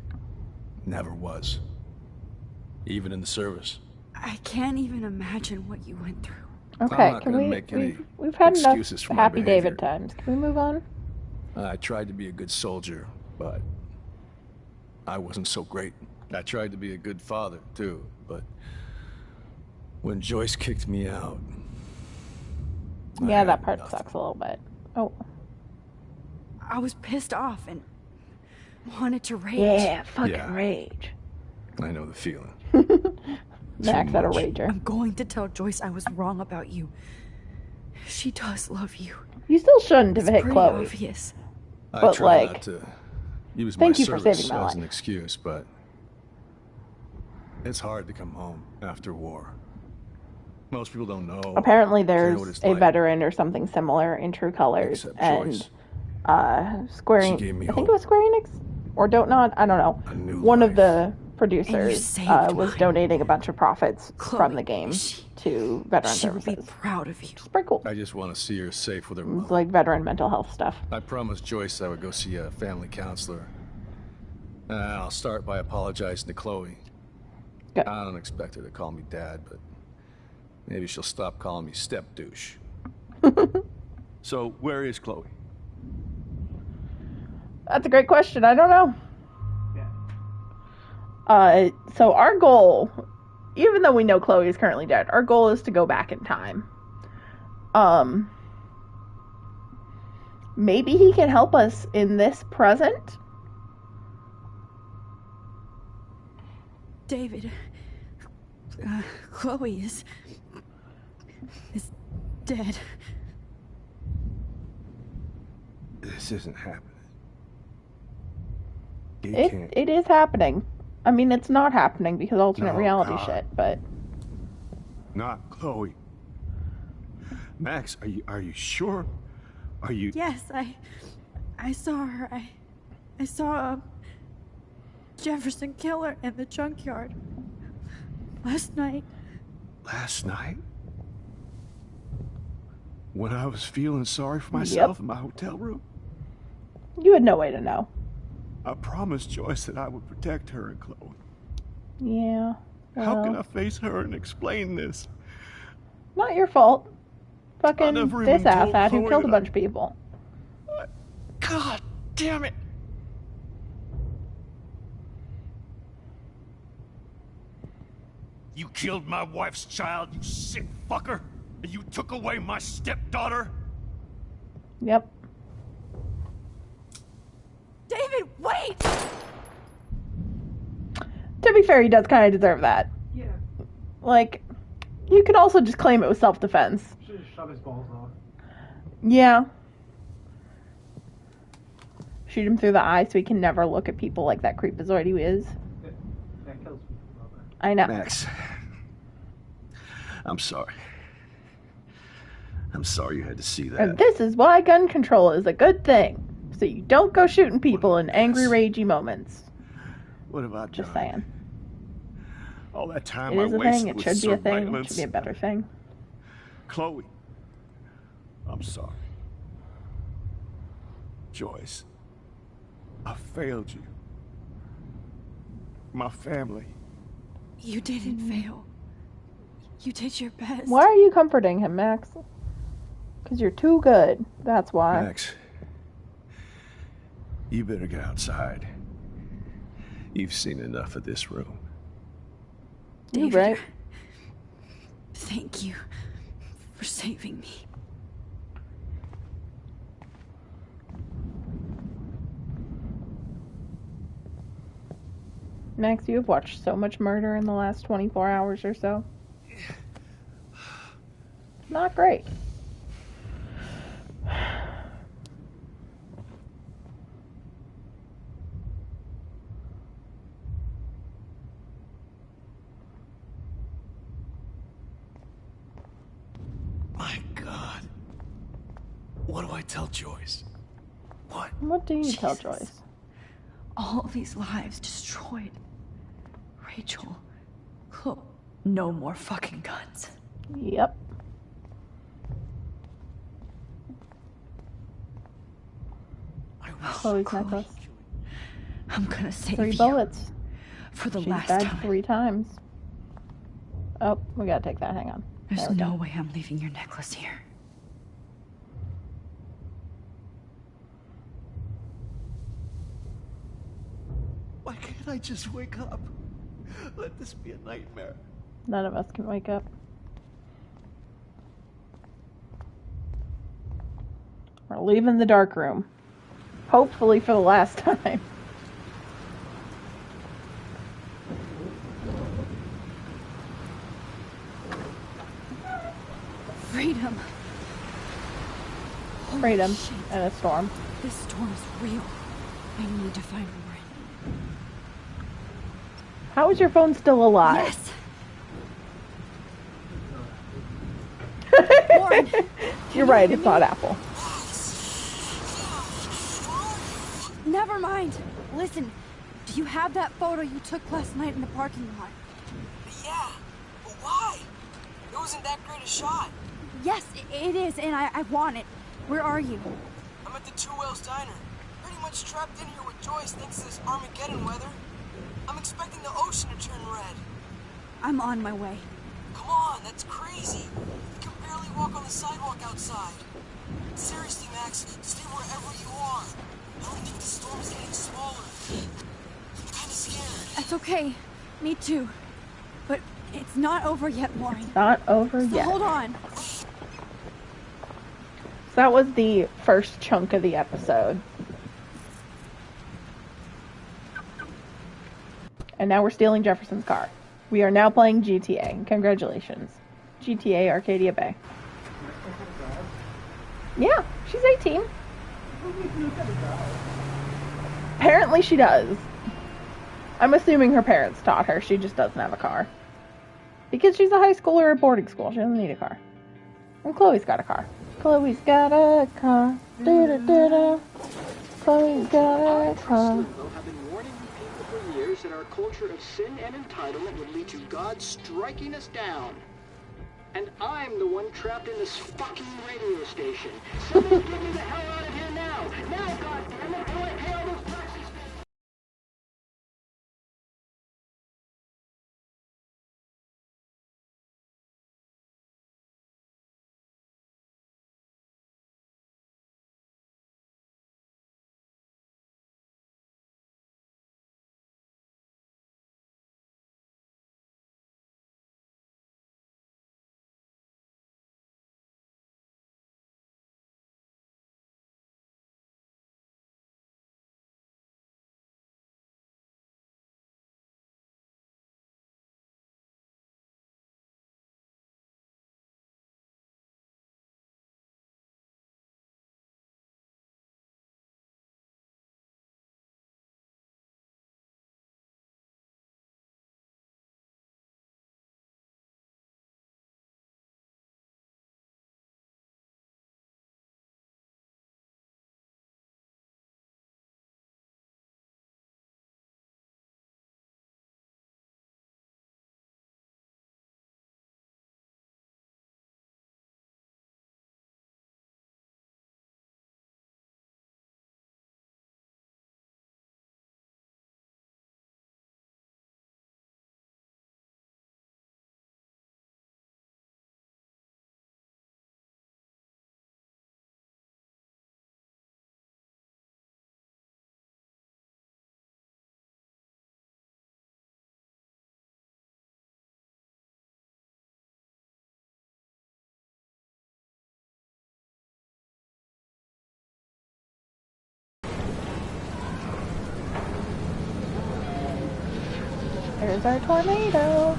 Never was. Even in the service. I can't even imagine what you went through. Okay, not can gonna we? make any We've had enough excuses for my Happy behavior. David times. Can we move on? I tried to be a good soldier, but I wasn't so great. I tried to be a good father, too, but when Joyce kicked me out... I Yeah, had that part nothing. sucks a little bit. Oh, I was pissed off, and wanted to rage. Yeah, fucking Yeah. rage. I know the feeling. Max had a much. rager. I'm going to tell Joyce I was wrong about you. She does love you. You still shouldn't have It's hit pretty Chloe. obvious. I But, try like, not to use thank my you for service saving my as an life. excuse, but it's hard to come home after war. Most people don't know. Apparently, care there's what it's a like. veteran or something similar in True Colors, Except and Joyce. Square. She gave me I think hope. it was Square Enix or Don't Not. I don't know. A new One of life. the producers saved was mine. donating a bunch of profits Chloe, from the game to veteran She would be services. proud of you. It's pretty cool. I just want to see her safe with her It's mother. like veteran mental health stuff. I promised Joyce I would go see a family counselor. I'll start by apologizing to Chloe. Good. I don't expect her to call me dad, but maybe she'll stop calling me step douche. So, where is Chloe? That's a great question. I don't know. So our goal, even though we know Chloe is currently dead, our goal is to go back in time. Maybe he can help us in this present. David, Chloe is dead. This isn't happening. It is happening. I mean, it's not happening because alternate No, reality God. shit, but Not Chloe. Max, are you sure? Are you? Yes, I saw her. I saw Jefferson Killer in the junkyard last night. Last night? When I was feeling sorry for myself in my hotel room? you had no way to know. I promised Joyce that I would protect her and Chloe. Yeah. How can well, I face her and explain this? Not your fault. Fucking never this even told asshat who Chloe killed a that bunch of people. God damn it! You killed my wife's child, you sick fucker! And you took away my stepdaughter? Yep. David, wait! To be fair, he does kind of deserve that. Yeah. Like, you could also just claim it was self-defense. Should just shove his balls off. Yeah. Shoot him through the eye so he can never look at people like that creepazoid he is. That kills people, though. I know. Max, I'm sorry. I'm sorry you had to see that. And this is why gun control is a good thing. So you don't go shooting people in angry, ragey moments. What about Just Johnny? saying. All that time It I is a wasted thing. It with should be a thing. It surveillance. should be a better thing. Chloe, I'm sorry. Joyce, I failed you. My family. You didn't fail. You did your best. Why are you comforting him, Max? Because you're too good. That's why. Max, you better get outside. You've seen enough of this room. You're David, right. Thank you for saving me. Max, you have watched so much murder in the last 24 hours or so. Not great. My God. What do I tell Joyce? What do you tell Joyce? All these lives destroyed. Rachel, Chloe, no more fucking guns. Yep. Chloe's necklace. I'm gonna save 3 you. bullets. For the She's last died time. 3 times. Oh, we gotta take that. Hang on. There's There we no go. way I'm leaving your necklace here. Why can't I just wake up? Let this be a nightmare. None of us can wake up. We're leaving the dark room. Hopefully for the last time. Freedom and a storm. This storm is real. I need to find Warren. How is your phone still alive? Yes. Warren, You're right, it's not Apple. Never mind. Listen, do you have that photo you took last night in the parking lot? Yeah, but why? It wasn't that great a shot. Yes, it is, and I want it. Where are you? I'm at the Two Whales Diner. Pretty much trapped in here with Joyce thanks to this Armageddon weather. I'm expecting the ocean to turn red. I'm on my way. Come on, that's crazy. You can barely walk on the sidewalk outside. Seriously, Max, stay wherever you are. I don't think the storm's getting smaller. I'm kinda scared. That's okay. Me too. But it's not over yet, Warren. Not over So yet. hold on. So that was the first chunk of the episode. And now we're stealing Jefferson's car. We are now playing GTA. Congratulations. GTA Arcadia Bay. Yeah, she's 18. Apparently she does. I'm assuming her parents taught her. She just doesn't have a car. Because she's a high schooler at boarding school. She doesn't need a car. And Chloe's got a car. Chloe's got a car. Da-da-da-da. Chloe's got a car. Have been warning people for years that our culture of sin and entitlement would lead to God striking us down. And I'm the one trapped in this fucking radio station. Somebody get me the hell out of here now! Now, goddammit, how do I pay all those taxes? There's our tornado.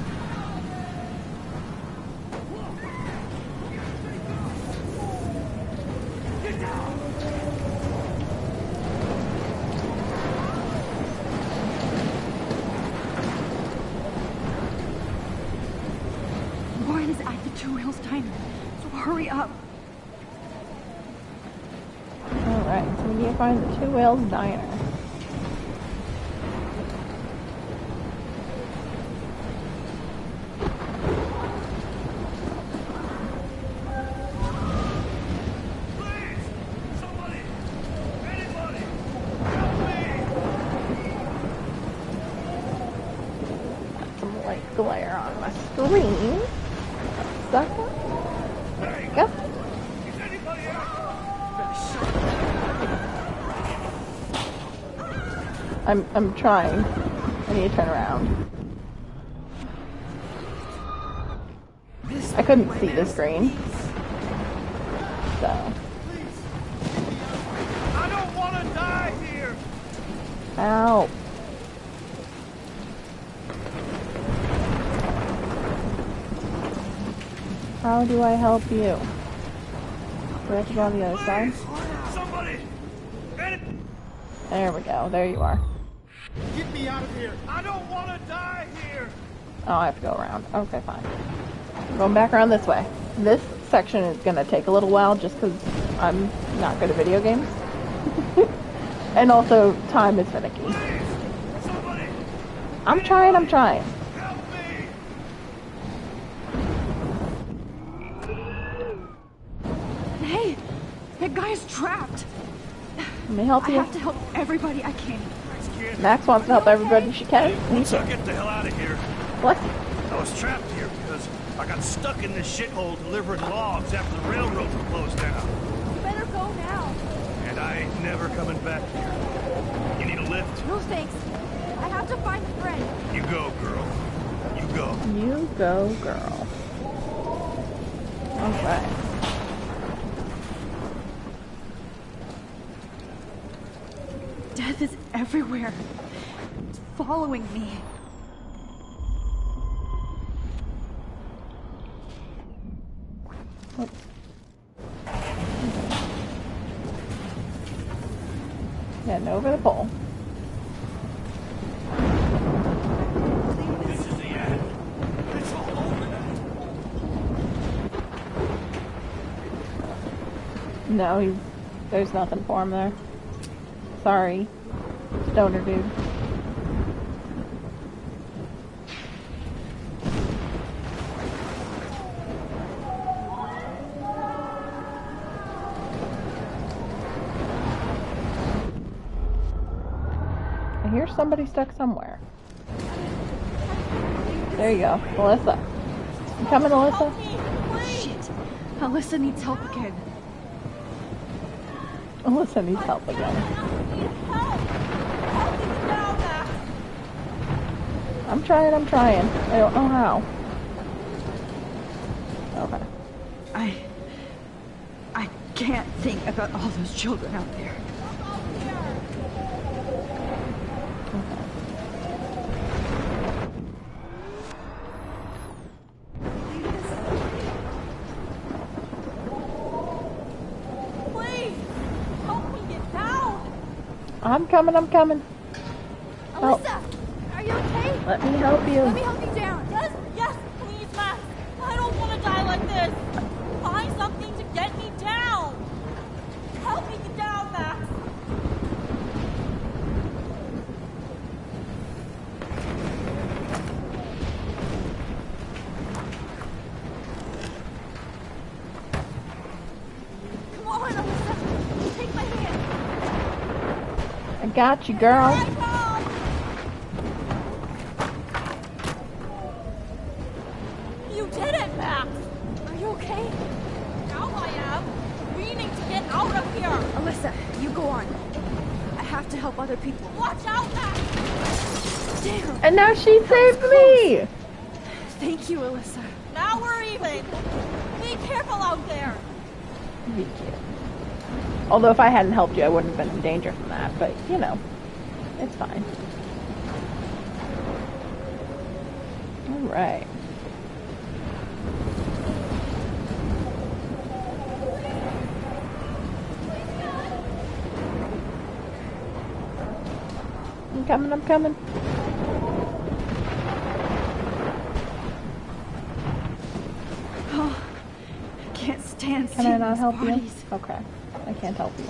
Warren is at the Two Whales Diner, so hurry up. Alright, so we need to find the Two Whales Diner. Glare on my screen. Second. There we go. I'm trying. I need to turn around. I couldn't see the screen. So. I don't want to die here. Ow. How do I help you? we have to go on the other side? Somebody! There we go. There you are. Get me out of here! I don't want to die here! Oh, I have to go around. Okay, fine. Going back around this way. This section is going to take a little while just because I'm not good at video games. And also, time is finicky. I'm trying. Hey, that guy's trapped. Let me help you. I have to help everybody I can. Max wants to help everybody she can. Me too. Get the hell out of here. What? I was trapped here because I got stuck in this shithole delivering logs after the railroads were closed down. You better go now. And I ain't never coming back here. You need a lift? No thanks. I have to find a friend. You go, girl. You go. You go, girl. Alright. Death is everywhere. It's following me. Getting over the pole. This is the end. It's all over now. No, there's nothing for him there. Sorry, stoner dude. I hear somebody stuck somewhere. There you go, Alyssa. You coming, Alyssa? Shit. Alyssa needs help again. Alyssa needs help again. I'm trying. I don't know how. Okay. I can't think about all those children out there. I'm coming. Help. Alyssa, are you okay? Let me help you. Let me help you down. Yes, please, Max. I don't want to die like this. Find something to get me down. Help me get down, Max. Come on, Alyssa. Take my hand. I got you, girl. You did it, Max! Are you okay? Now I am. We need to get out of here! Alyssa, you go on. I have to help other people. Watch out, Max! Damn! And now she saved me! Thank you, Alyssa. Now we're even! Be careful out there! Be cute. Although if I hadn't helped you, I wouldn't have been in danger from that, but, you know, it's fine. Alright. I'm coming. Oh, I can't stand Can I seeing not these help bodies. you? Okay. I can't help you.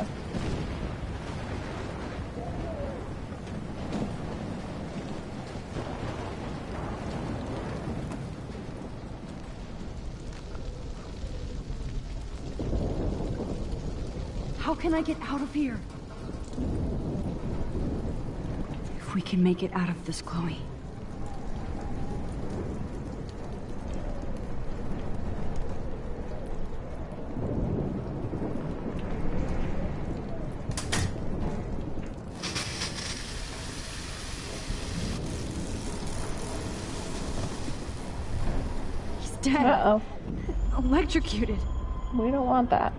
How can I get out of here? If we can make it out of this, Chloe. He's dead. Uh-oh. Electrocuted. We don't want that.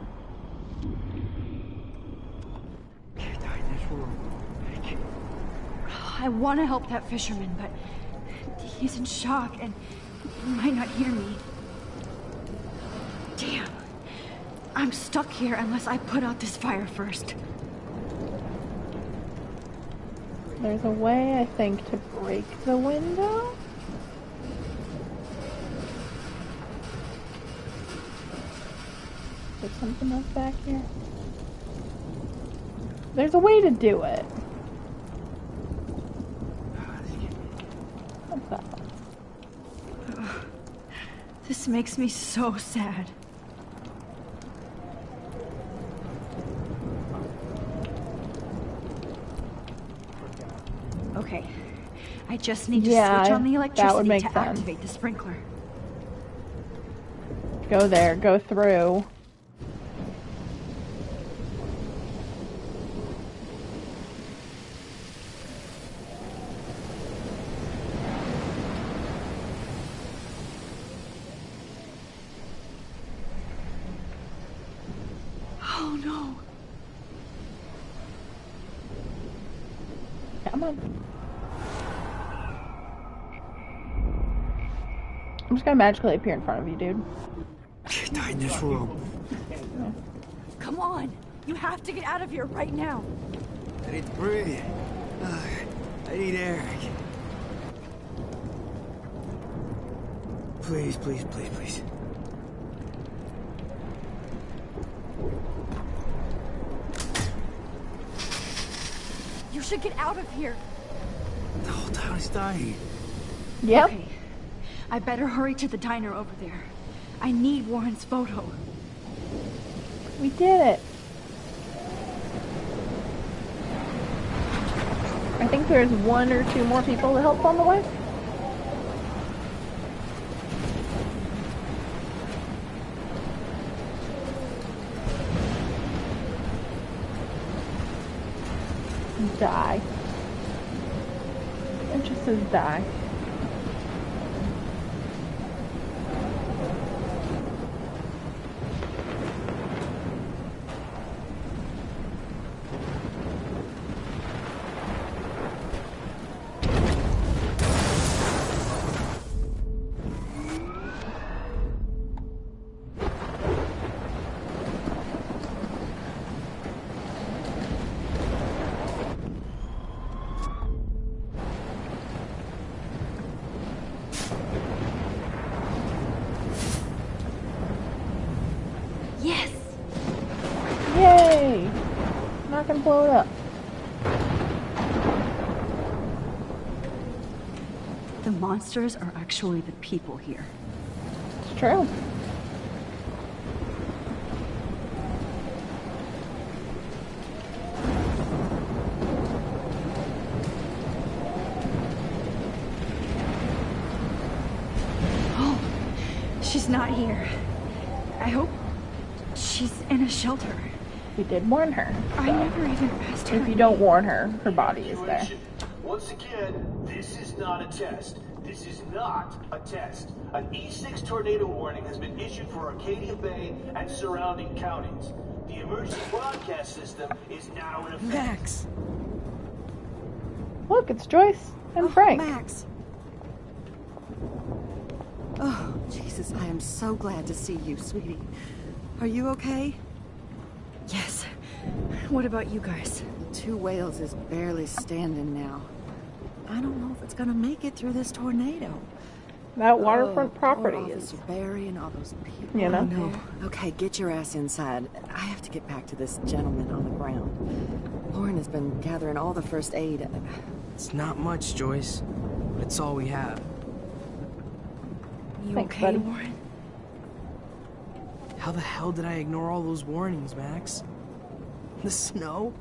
I want to help that fisherman, but he's in shock and he might not hear me. Damn. I'm stuck here unless I put out this fire first. There's a way, I think, to break the window. There's something else back here. There's a way to do it. What's that? This makes me so sad. Okay, I just need to switch on the electricity to activate the sprinkler. Go there, go through. Oh no. Come on. I'm just gonna magically appear in front of you, dude. Die in this room. Come on! You have to get out of here right now! I need to breathe. I need air. Please, please, please, please. You should get out of here! The whole town is dying. Yep. Okay. I better hurry to the diner over there. I need Warren's photo. We did it. I think there's 1 or 2 more people to help on the way. Die. It just says die. Yes! Yay! Not gonna blow it up. The monsters are actually the people here. It's true. Oh, she's not here. I hope she's in a shelter. We did warn her. I never even asked her. If you don't warn her, her body is there. Once again, this is not a test. This is not a test. An E6 tornado warning has been issued for Arcadia Bay and surrounding counties. The emergency broadcast system is now in effect. Max! Look, it's Joyce and Frank. Max! Oh, Jesus, I am so glad to see you, sweetie. Are you okay? Yes. What about you guys? The Two Whales is barely standing now. I don't know if it's gonna make it through this tornado. That waterfront property all is... Barry and all those people. You know? I know. Okay, get your ass inside. I have to get back to this gentleman on the ground. Lauren has been gathering all the first aid. It's not much, Joyce. But it's all we have. You Thanks, okay, buddy. Warren? How the hell did I ignore all those warnings, Max? The snow?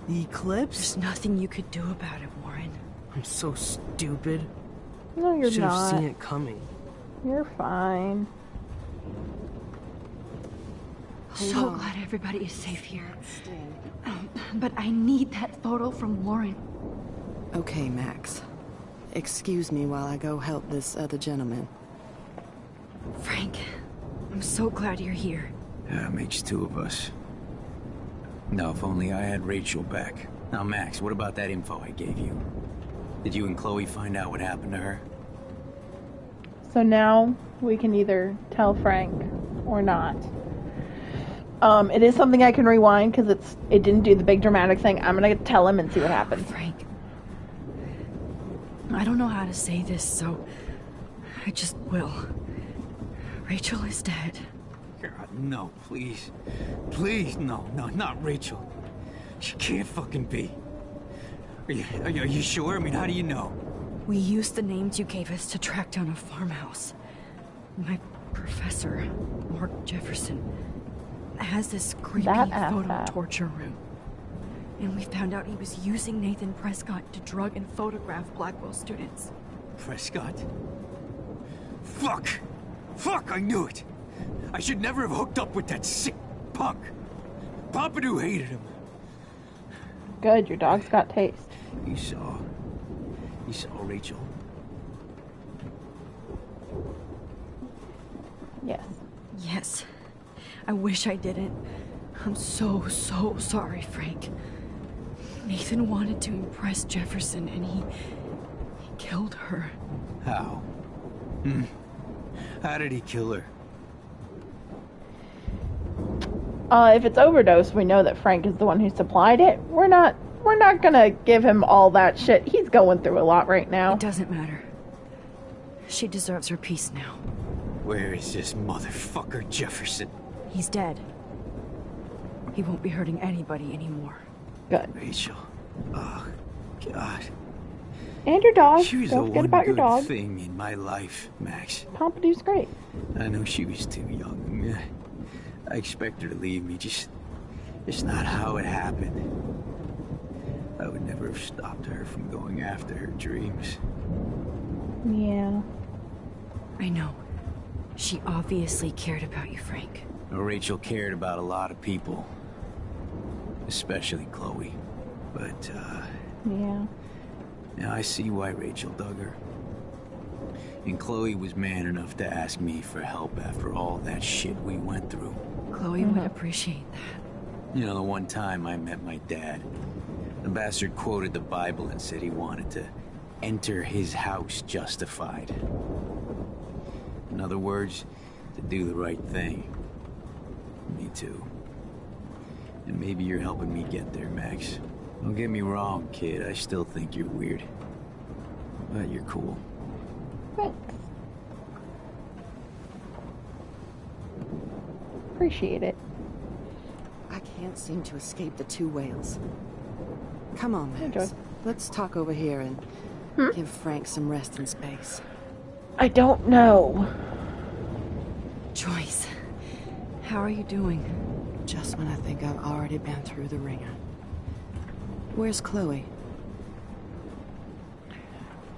The eclipse? There's nothing you could do about it, Warren. I'm so stupid. No, you're Should not. have seen it coming. You're fine. So glad everybody is safe here. But I need that photo from Warren. Okay, Max. Excuse me while I go help this other gentleman. Frank, I'm so glad you're here. Yeah, makes 2 of us. Now, if only I had Rachel back. Now, Max, what about that info I gave you? Did you and Chloe find out what happened to her? So now we can either tell Frank or not. It is something I can rewind because it didn't do the big dramatic thing. I'm gonna tell him and see what happens. Frank, I don't know how to say this, so I just will. Rachel is dead. God, no, please. Please, no, not Rachel. She can't fucking be. Are you sure? I mean, how do you know? We used the names you gave us to track down a farmhouse. My professor, Mark Jefferson, has this creepy photo torture room. And we found out he was using Nathan Prescott to drug and photograph Blackwell students. Prescott? Fuck! Fuck, I knew it! I should never have hooked up with that sick punk. Pompidou hated him. Good, your dog's got taste. You saw Rachel. Yes. Yes. I wish I didn't. I'm so sorry, Frank. Nathan wanted to impress Jefferson, and he killed her. How? How did he kill her? If it's overdose, we know that Frank is the one who supplied it. We're not gonna give him all that shit. He's going through a lot right now. It doesn't matter. She deserves her peace now. Where is this motherfucker Jefferson? He's dead. He won't be hurting anybody anymore. Good. Rachel. Oh, God. And your dog. She was Don't the forget one about your good dog. thing in my life, Max. Pompidou's great. I know she was too young. I expect her to leave me. Just not how it happened. I would never have stopped her from going after her dreams. Yeah. I know. She obviously cared about you, Frank. Well, Rachel cared about a lot of people. Especially Chloe. But, yeah. Now I see why Rachel dug her. And Chloe was man enough to ask me for help after all that shit we went through. Chloe would appreciate that. You know, the one time I met my dad, the bastard quoted the Bible and said he wanted to enter his house justified. In other words, to do the right thing. Me too. And maybe you're helping me get there, Max. Don't get me wrong, kid. I still think you're weird. But you're cool. Thanks. Appreciate it. I can't seem to escape the two whales. Come on, Max. Let's talk over here and give Frank some rest and space. I don't know. Joyce, how are you doing? Just when I think I've already been through the ringer. Where's Chloe?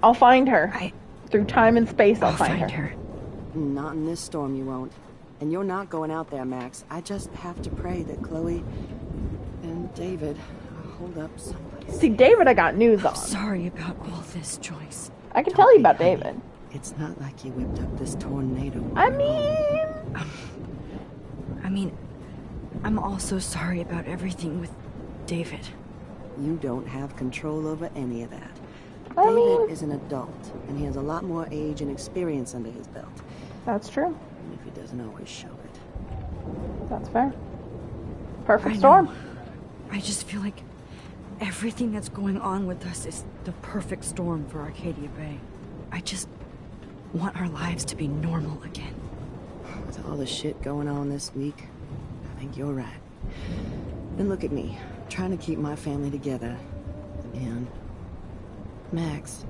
I'll find her. Through time and space, I'll find her. Not in this storm, you won't. And you're not going out there, Max. I just have to pray that Chloe and David hold up someplace. See, David I got news on. Sorry about all this, Joyce. I can tell you about David. It's not like you whipped up this tornado. I mean, I'm also sorry about everything with David. You don't have control over any of that. David is an adult, and he has a lot more age and experience under his belt. That's true. Even if he doesn't always show it. That's fair. Perfect storm. I just feel like everything that's going on with us is the perfect storm for Arcadia Bay. I just want our lives to be normal again. With all the shit going on this week, I think you're right. And look at me, trying to keep my family together. And Max,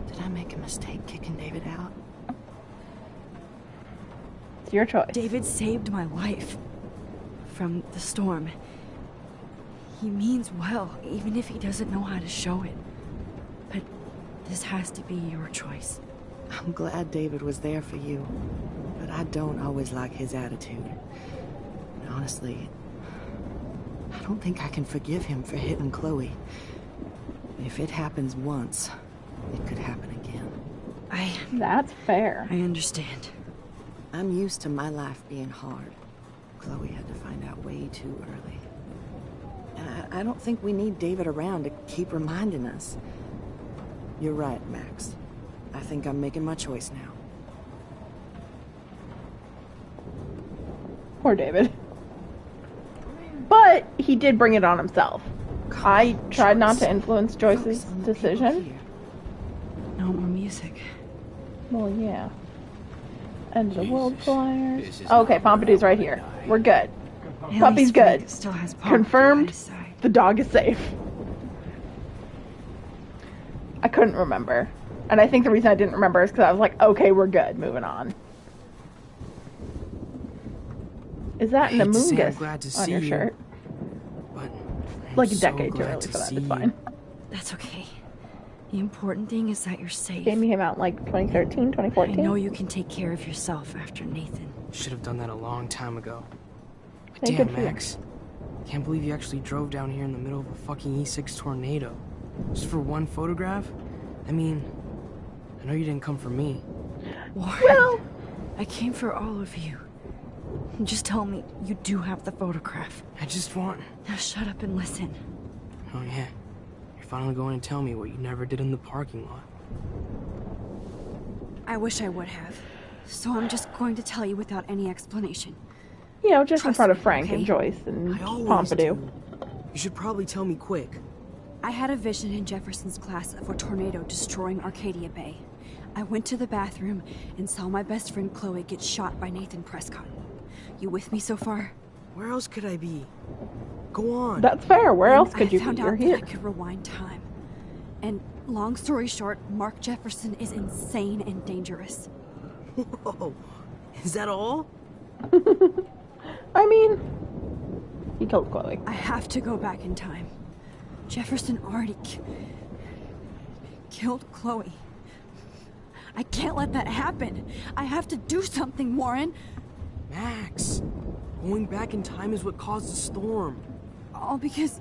did I make a mistake kicking David out? It's your choice. David saved my life from the storm. He means well, even if he doesn't know how to show it. But this has to be your choice. I'm glad David was there for you, but I don't always like his attitude. And honestly, I don't think I can forgive him for hitting Chloe. If it happens once, it could happen again. That's fair. I understand. I'm used to my life being hard. Chloe had to find out way too early. And I don't think we need David around to keep reminding us. You're right, Max. I think I'm making my choice now. Poor David. But he did bring it on himself. I tried not to influence Joyce's decision. No more music. Well, yeah. End of the world flyers. Okay, Pompidou's right here. We're good. At Puppy's least good. Frank still has Pompidou Confirmed. by his side. The dog is safe. I couldn't remember. And I think the reason I didn't remember is because I was like, okay, we're good. Moving on. Is that an I hate to say I'm Amoongus glad to on see your you, shirt? but Like a so decade too glad early to for that. see It's you. fine. That's okay. The important thing is that you're safe. Game came out in like 2013, 2014. I know you can take care of yourself after Nathan. Should have done that a long time ago. But Hey, damn, good for you. Max. Can't believe you actually drove down here in the middle of a fucking E6 tornado. Just for one photograph? I mean, I know you didn't come for me. Warren, Well, I came for all of you. Just tell me you do have the photograph. I just want... Now shut up and listen. Oh yeah. You're finally going to tell me what you never did in the parking lot. I wish I would have. So I'm just going to tell you without any explanation. you know, just in Trust front of me, Frank okay? and Joyce and I always Pompidou. do. You should probably tell me quick. I had a vision in Jefferson's class of a tornado destroying Arcadia Bay. I went to the bathroom and saw my best friend Chloe get shot by Nathan Prescott. You with me so far? Where else could I be? Go on. That's fair. Where And else could you I found be? out You're that here. I could rewind time. And long story short, Mark Jefferson is insane and dangerous. Whoa. Is that all? I mean, he killed Chloe. I have to go back in time. Jefferson already killed Chloe. I can't let that happen. I have to do something, Warren. Max, going back in time is what caused the storm. All because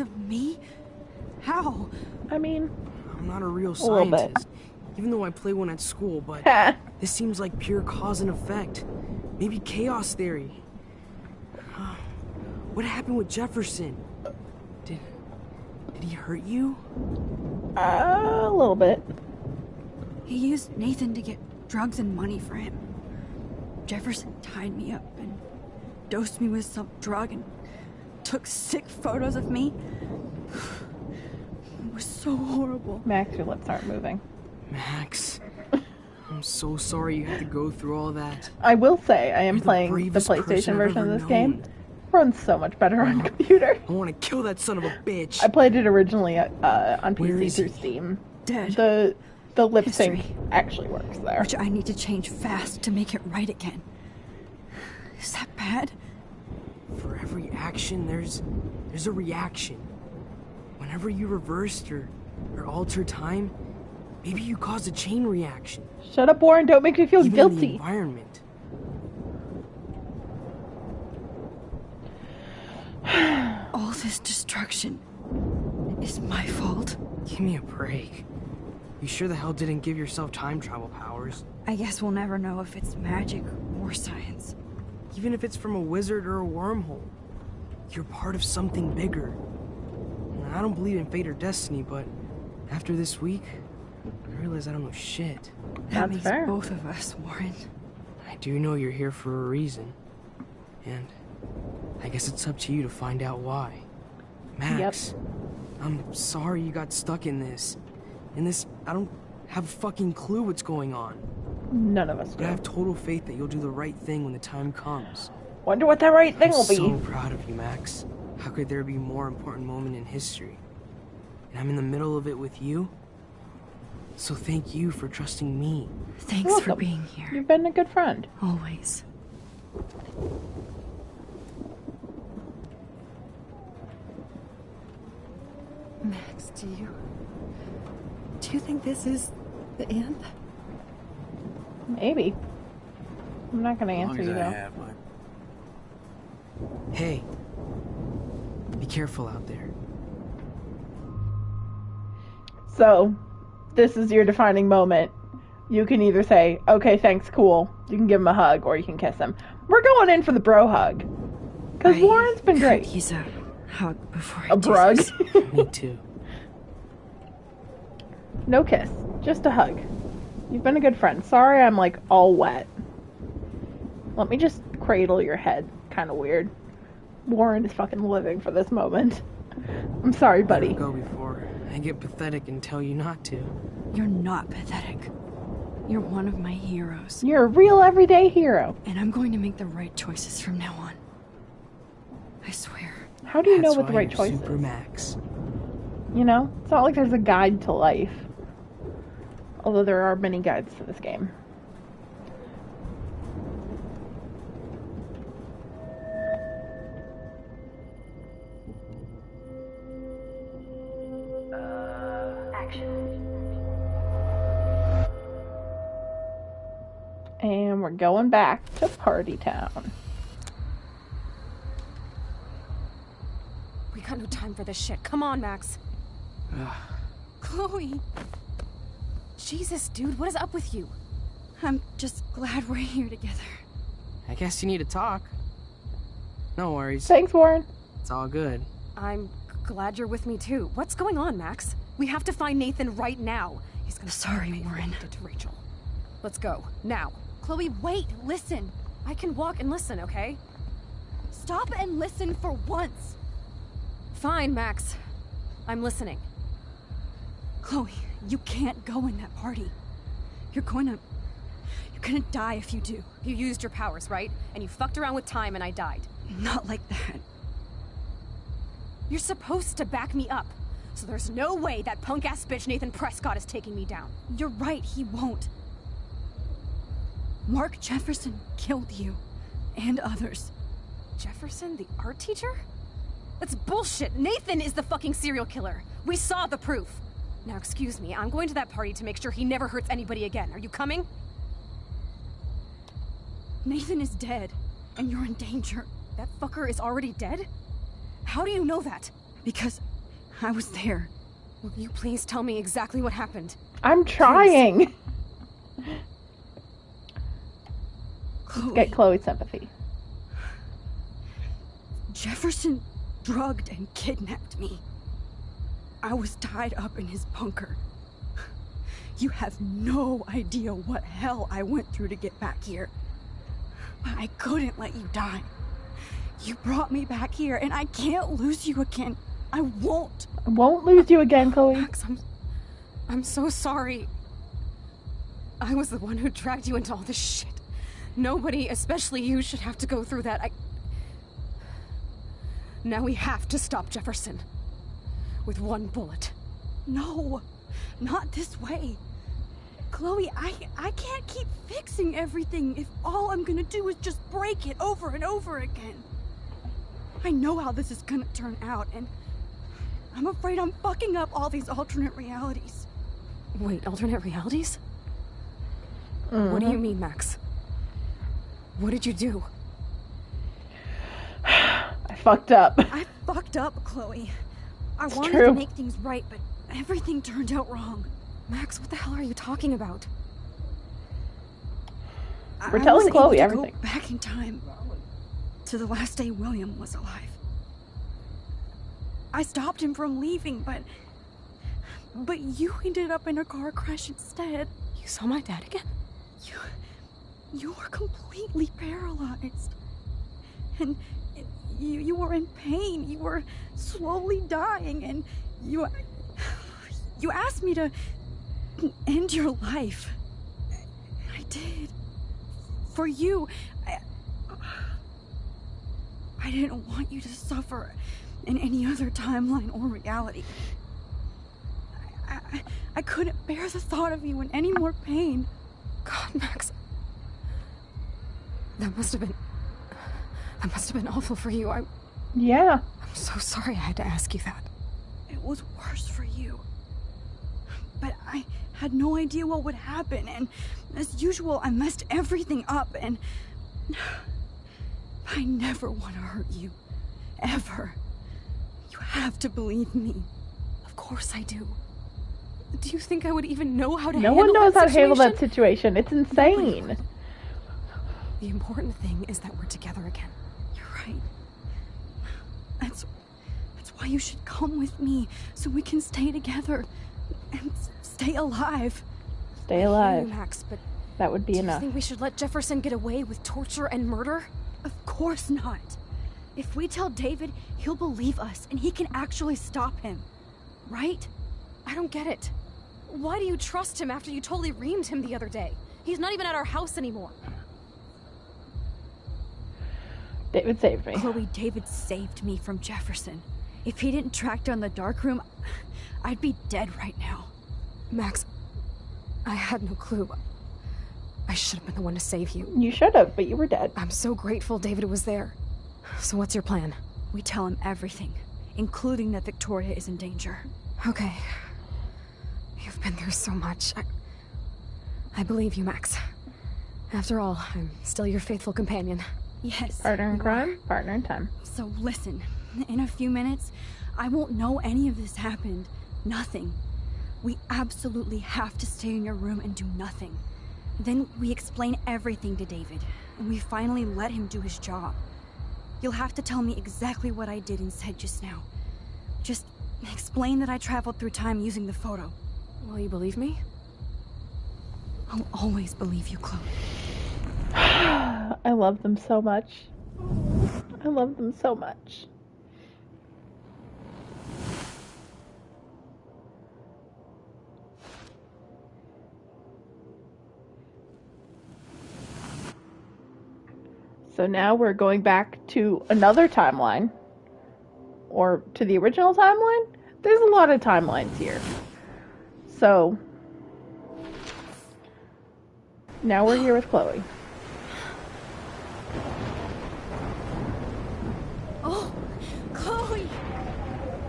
of me? How? I mean, I'm not a real little bit. scientist, even though I play one at school, but this seems like pure cause and effect. Maybe chaos theory. What happened with Jefferson? Did he hurt you? A little bit. He used Nathan to get drugs and money for him. Jefferson tied me up and dosed me with some drug and took sick photos of me. It was so horrible. Max, your lips aren't moving. Max, I'm so sorry you had to go through all that. I will say, I am You're the playing the bravest person PlayStation I've version of ever this game. known. Runs so much better on computer. I want to kill that son of a bitch. I played it originally on Where PC is through he? Steam. Dead. The lip sync actually works there. Which I need to change fast to make it right again. Is that bad? For every action, there's a reaction. Whenever you reversed or alter time, maybe you caused a chain reaction. Shut up, Warren. Don't make me feel Even in the guilty. environment. All this destruction is my fault. Give me a break. You sure the hell didn't give yourself time travel powers? I guess we'll never know if it's magic or science. Even if it's from a wizard or a wormhole. You're part of something bigger. I don't believe in fate or destiny, but after this week, I realize I don't know shit. That means both of us, Warren. I do know you're here for a reason. And I guess it's up to you to find out why. Max, I'm sorry you got stuck in this. I don't have a fucking clue what's going on. None of us But do. I have total faith that you'll do the right thing when the time comes. Wonder what that right thing will be. I'm so proud of you, Max. How could there be a more important moment in history? And I'm in the middle of it with you. So thank you for trusting me. Thanks You're for welcome. being here. You've been a good friend. Always. Max, do you think this is the end? Maybe. I'm not gonna As long answer as you I though. have one. Hey, be careful out there. So, this is your defining moment. You can either say, okay, thanks, cool. You can give him a hug, or you can kiss him. We're going in for the bro hug. Because Warren's been great. He's a hug before A brug? Me too. No kiss. Just a hug. You've been a good friend. Sorry I'm like all wet. Let me just cradle your head. Kind of weird. Warren is fucking living for this moment. I'm sorry, buddy. Go before I get pathetic and tell you not to. You're not pathetic. You're one of my heroes. You're a real everyday hero. And I'm going to make the right choices from now on. I swear. How do you know That's what the why right you're choice is? Super Max. You know? It's not like there's a guide to life. Although there are many guides to this game. And we're going back to Party Town. We got no time for this shit. Come on, Max. Chloe. Jesus, dude, what is up with you? I'm just glad we're here together. I guess you need to talk. No worries. Thanks, Warren. It's all good. I'm glad you're with me too. What's going on, Max? We have to find Nathan right now. He's gonna Sorry, Warren. to Rachel. Let's go now. Chloe, wait, listen. I can walk and listen, okay? Stop and listen for once. Fine, Max. I'm listening. Chloe, you can't go in that party. You're gonna die if you do. You used your powers, right? And you fucked around with time and I died. Not like that. You're supposed to back me up. So there's no way that punk-ass bitch Nathan Prescott is taking me down. You're right, he won't. Mark Jefferson killed you. And others. Jefferson, the art teacher? That's bullshit. Nathan is the fucking serial killer. We saw the proof. Now, excuse me, I'm going to that party to make sure he never hurts anybody again. Are you coming? Nathan is dead, and you're in danger. That fucker is already dead? How do you know that? Because I was there. Will you please tell me exactly what happened? I'm trying. Chloe. Get Chloe's sympathy. Jefferson drugged and kidnapped me. I was tied up in his bunker. You have no idea what hell I went through to get back here. But I couldn't let you die. You brought me back here, and I can't lose you again. I won't. I won't lose you again, Chloe. Max, I'm so sorry. I was the one who dragged you into all this shit. Nobody, especially you, should have to go through that. Now we have to stop Jefferson. With one bullet. No, not this way. Chloe, I can't keep fixing everything if all I'm gonna do is just break it over and over again. I know how this is gonna turn out, and I'm afraid I'm fucking up all these alternate realities. Wait, alternate realities? What do you mean, Max? What did you do? I fucked up. I fucked up, Chloe. I wanted to make things right, but everything turned out wrong. Max, what the hell are you talking about? We're telling Chloe I everything. go back in time to the last day William was alive. I stopped him from leaving, but you ended up in a car crash instead. You saw my dad again? You were completely paralyzed. And you were in pain. You were slowly dying, and you asked me to end your life. I did. For you. I didn't want you to suffer in any other timeline or reality. I couldn't bear the thought of you in any more pain. God, Max. That must have been awful for you. Yeah. I'm so sorry I had to ask you that. It was worse for you. But I had no idea what would happen, and as usual, I messed everything up, and I never want to hurt you. Ever. You have to believe me. Of course I do. Do you think I would even know how to No handle one knows that how to handle that situation? situation. It's insane. The important thing is that we're together again. You're right. That's why you should come with me, so we can stay together and stay alive. Stay alive. Max, but that would be do enough. you think we should let Jefferson get away with torture and murder? Of course not. If we tell David, he'll believe us and he can actually stop him. Right? I don't get it. Why do you trust him after you totally reamed him the other day? He's not even at our house anymore. David saved me. Chloe, David saved me from Jefferson. If he didn't track down the darkroom, I'd be dead right now. Max, I had no clue. I should have been the one to save you. You should have, but you were dead. I'm so grateful David was there. So what's your plan? We tell him everything, including that Victoria is in danger. Okay. You've been through so much. I believe you, Max. After all, I'm still your faithful companion. Yes. Partner in crime, partner in time. So listen, in a few minutes, I won't know any of this happened. Nothing. We absolutely have to stay in your room and do nothing. Then we explain everything to David, and we finally let him do his job. You'll have to tell me exactly what I did and said just now. Just explain that I traveled through time using the photo. Will you believe me? I'll always believe you, Chloe. I love them so much. I love them so much. So now we're going back to another timeline. Or to the original timeline? There's a lot of timelines here. So now we're here with Chloe. Oh, Chloe!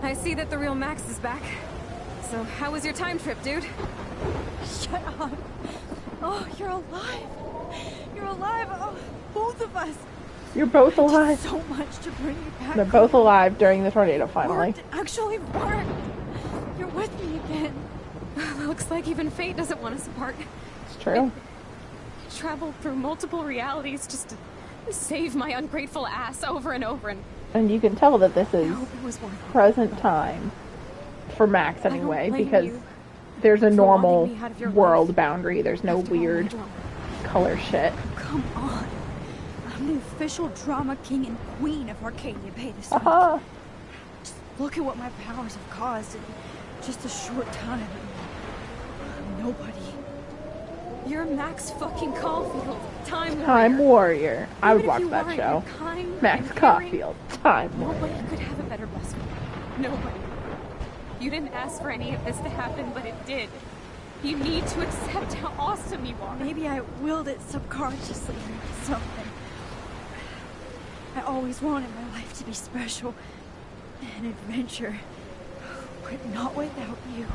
I see that the real Max is back. So how was your time trip, dude? Shut up. Oh, you're alive. You're alive. Oh, both of us. You're both alive. So much to bring you back. They're both alive during the tornado, finally. It actually worked. You're with me again. Looks like even fate doesn't want us apart. It's true. I traveled through multiple realities just to save my ungrateful ass over and over. And you can tell that this is present time. For Max, anyway, because there's a normal world boundary. There's no weird color shit. Come on. I'm the official drama king and queen of Arcadia Bay this week. Just look at what my powers have caused in just a short time. Nobody. You're Max fucking Caulfield, Time Warrior. I would watch that aren't, show. you're kind Max and caring. Caulfield, Time Warrior. Nobody could have a better best friend. Nobody. You didn't ask for any of this to happen, but it did. You need to accept how awesome you are. Maybe I willed it subconsciously or something. I always wanted my life to be special. An adventure. But not without you.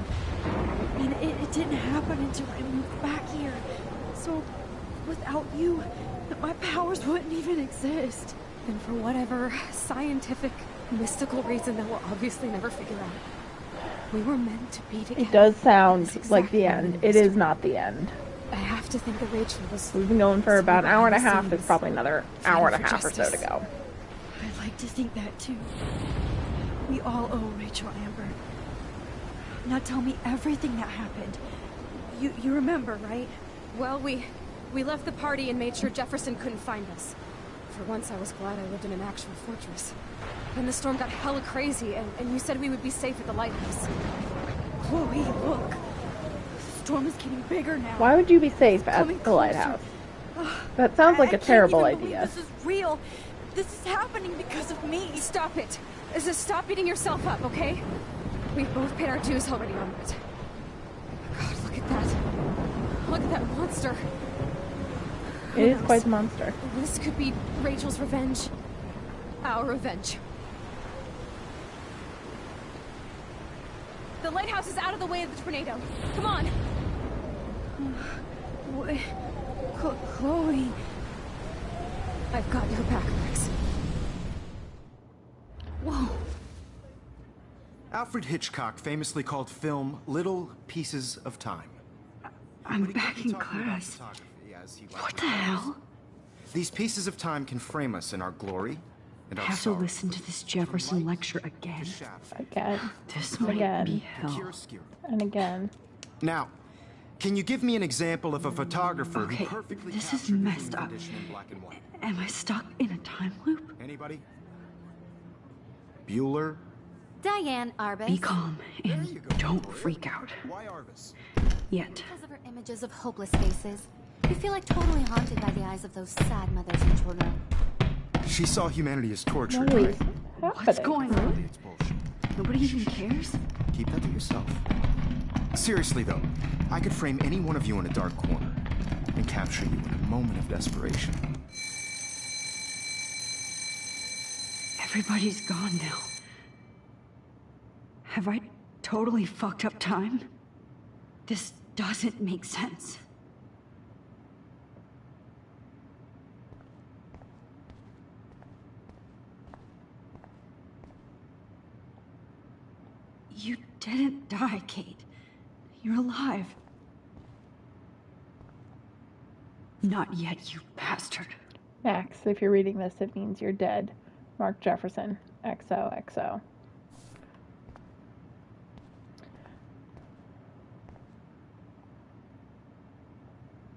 And it didn't happen until I moved back here. So, without you, my powers wouldn't even exist. And for whatever scientific, mystical reason that we'll obviously never figure out, we were meant to be together. It does sound like the end. It is not the end. I have to think that Rachel was... We've been going for about an hour and a half. There's probably another hour and a half or so to go. I'd like to think that too. We all owe Rachel Amber. Now tell me everything that happened. You remember, right? Well, we left the party and made sure Jefferson couldn't find us. For once, I was glad I lived in an actual fortress. Then the storm got hella crazy, and you said we would be safe at the lighthouse. Chloe, look. The storm is getting bigger now. Why would you be safe at the lighthouse? That sounds like a terrible idea. This is real. This is happening because of me. Stop it. Just stop beating yourself up, okay? We've both paid our dues already on it. God, look at that. Look at that monster. It is quite a monster. This could be Rachel's revenge. Our revenge. The lighthouse is out of the way of the tornado. Come on. Wait. Chloe. I've got your back, Max. Whoa. Alfred Hitchcock famously called film little pieces of time. I'm back in class. What the hell? These pieces of time can frame us in our glory and I our have to sorrow. listen to this Jefferson lecture again. Again. This might Again. be hell. And again. Now, can you give me an example of a photographer Okay, who perfectly this is captured messed human up. condition in black and white? Am I stuck in a time loop? Anybody? Bueller? Diane Arbus. Be calm and don't freak out. Why Arbus? Yet. Because of her images of hopeless faces. You feel like totally haunted by the eyes of those sad mothers in children. She saw humanity as torture, What right? is What's going on? It's bullshit. Nobody even cares? Keep that to yourself. Seriously, though, I could frame any one of you in a dark corner and capture you in a moment of desperation. Everybody's gone now. Have I totally fucked up time? This doesn't make sense. You didn't die, Kate. You're alive. Not yet, you bastard. Max, if you're reading this, it means you're dead. Mark Jefferson, XOXO.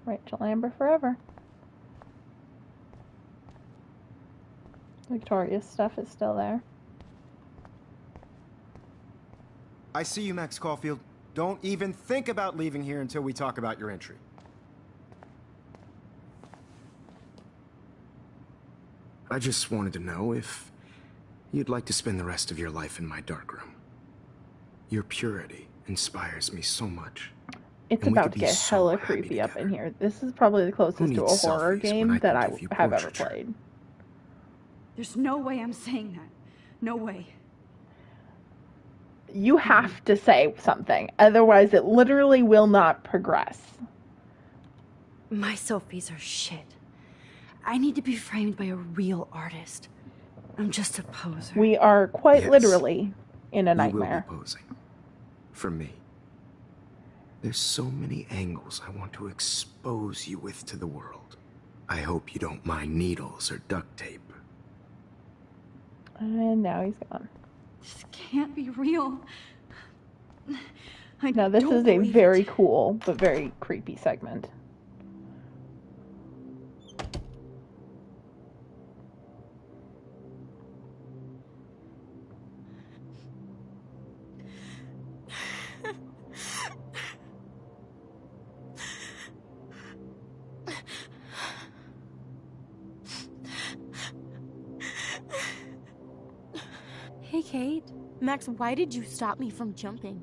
Rachel Amber forever. Victoria's stuff is still there. I see you, Max Caulfield. Don't even think about leaving here until we talk about your entry. I just wanted to know if you'd like to spend the rest of your life in my darkroom. Your purity inspires me so much. It's and we about could to be get so hella happy creepy up in together. here. This is probably the closest to a needs horror selfies when game I that can I give you have ever portraiture? played. There's no way I'm saying that. No way. You have to say something, otherwise it literally will not progress. My selfies are shit. I need to be framed by a real artist. I'm just a poser. We are quite Yes. literally in a You will nightmare. be posing. For me. There's so many angles I want to expose you with to the world. I hope you don't mind needles or duct tape. And now he's gone. This can't be real. Now this is a very cool but very creepy segment. Hey, Kate. Max, why did you stop me from jumping?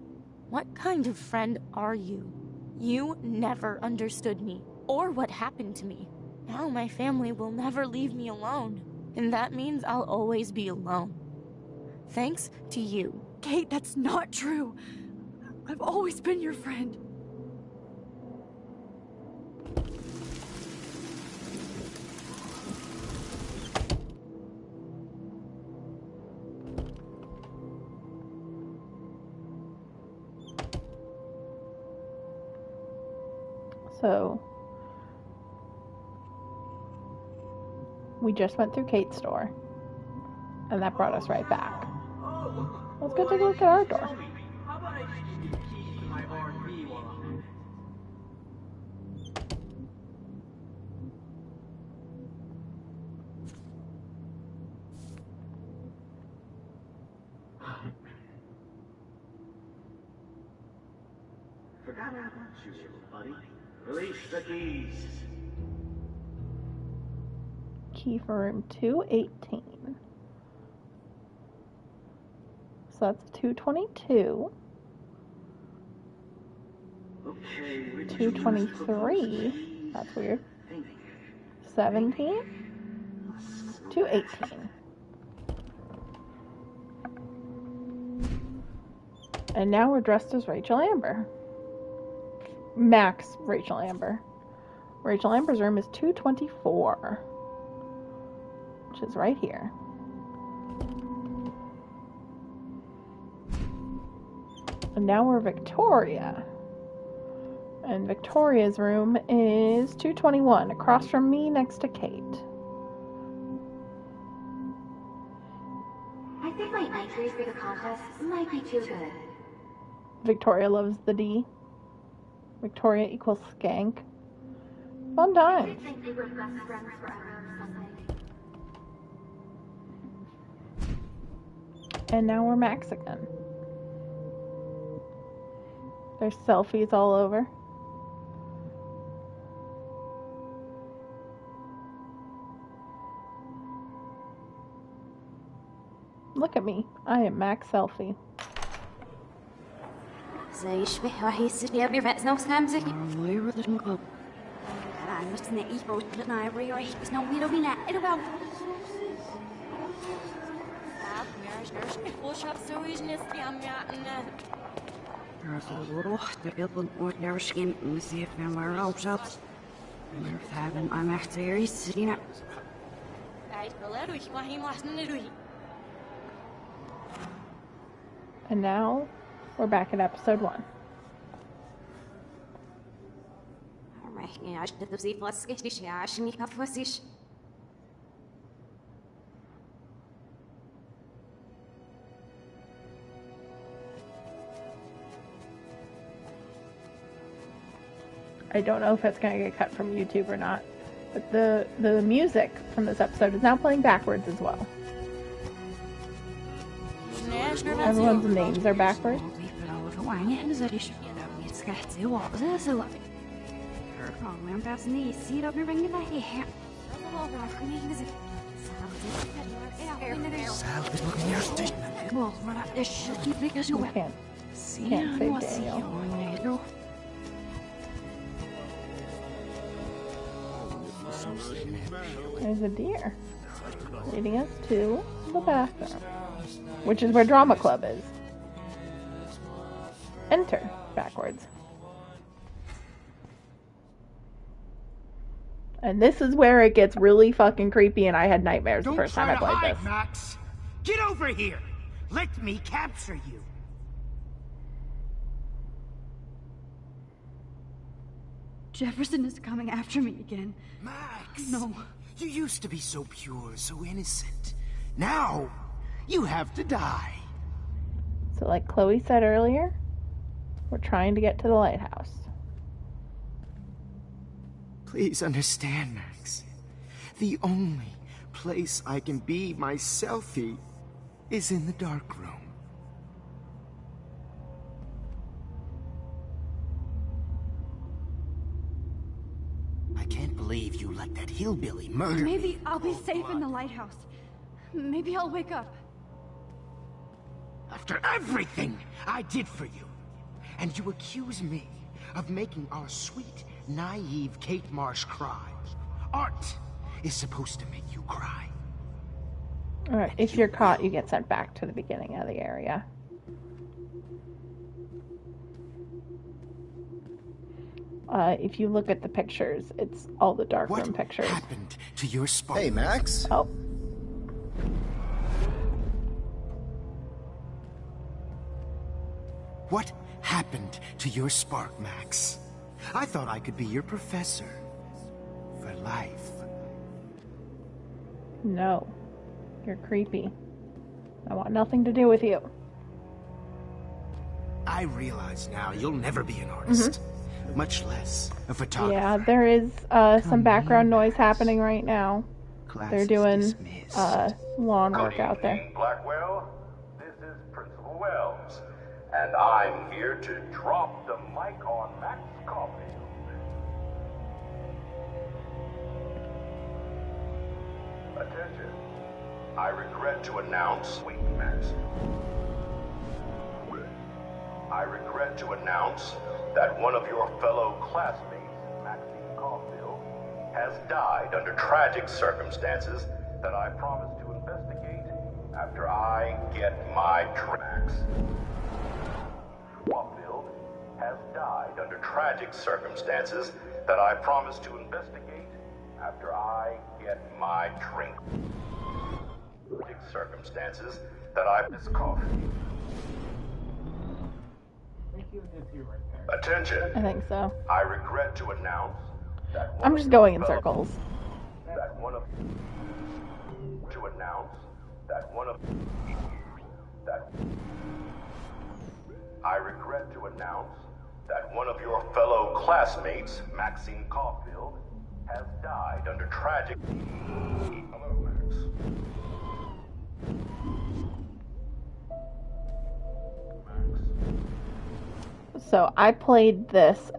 What kind of friend are you? You never understood me, or what happened to me. Now my family will never leave me alone, and that means I'll always be alone. Thanks to you. Kate, that's not true. I've always been your friend. So we just went through Kate's door, and that brought us right back. Let's go take a look at our door. How about I just give you the keys to my R&B while I'm Forgot I want you, little buddy. Release the keys. Key for room 218. So that's 222. Okay, 223. That's weird. 17. 218. And now we're dressed as Rachel Amber. Max Rachel Amber. Rachel Amber's room is 224. Which is right here. And now we're Victoria. And Victoria's room is 221, across from me next to Kate. I think my entries for the contest might be too good. Victoria loves the D. Victoria equals skank. Fun times. I think we were best friends forever or something. And now we're Max again. There's selfies all over. Look at me. I am Max Selfie. زي شبه راح يصير يا ابني رأس نفس نمزك. أنا مش ناقي بروت لنا يبري راح بس نو ميلو بينا إلو بو. روح تقبل ورشين مسيف من ورا وشاط. مرفعن أنا احتياري سرينا. And now we're back at episode 1. I don't know if it's going to get cut from YouTube or not, but the music from this episode is now playing backwards as well. Everyone's names are backwards. You can't save Daniel. There's a deer leading us to the bathroom, which is where Drama Club is. Enter backwards. And this is where it gets really fucking creepy, and I had nightmares the first time I played this. Max. Get over here. Let me capture you. Jefferson is coming after me again. Max! No. You used to be so pure, so innocent. Now, you have to die. So like Chloe said earlier, we're trying to get to the lighthouse. Please understand, Max. The only place I can be my selfie is in the dark room. I can't believe you let that hillbilly murder me. Maybe I'll be safe in the lighthouse. Maybe I'll wake up. After everything I did for you. And you accuse me of making our sweet, naive Kate Marsh cry. Art is supposed to make you cry. Alright, if you're caught, you get sent back to the beginning of the area. If you look at the pictures, it's all the dark room pictures. What happened to your spark? Hey, Max. Oh. What happened to your spark, Max? I thought I could be your professor. For life. No. You're creepy. I want nothing to do with you. I realize now you'll never be an artist. Much less a photographer. Yeah, there is some background noise happening right now. They're doing lawn work out there. Blackwell, this is Principal Wells, and I'm here to drop the mic on Max Caulfield. Attention, I regret to announce... Wait, Max. I regret to announce that one of your fellow classmates, Maxine Caulfield, has died under tragic circumstances that I promised to investigate after I get my Max. Caulfield has died under tragic circumstances that I promised to investigate after I get my drink. Circumstances that I miss coffee. Attention. I think so. I regret to announce that I'm just going in circles. that one of I regret to announce that one of your fellow classmates, Maxine Caulfield, has died under tragic... Hello, Max. So I played this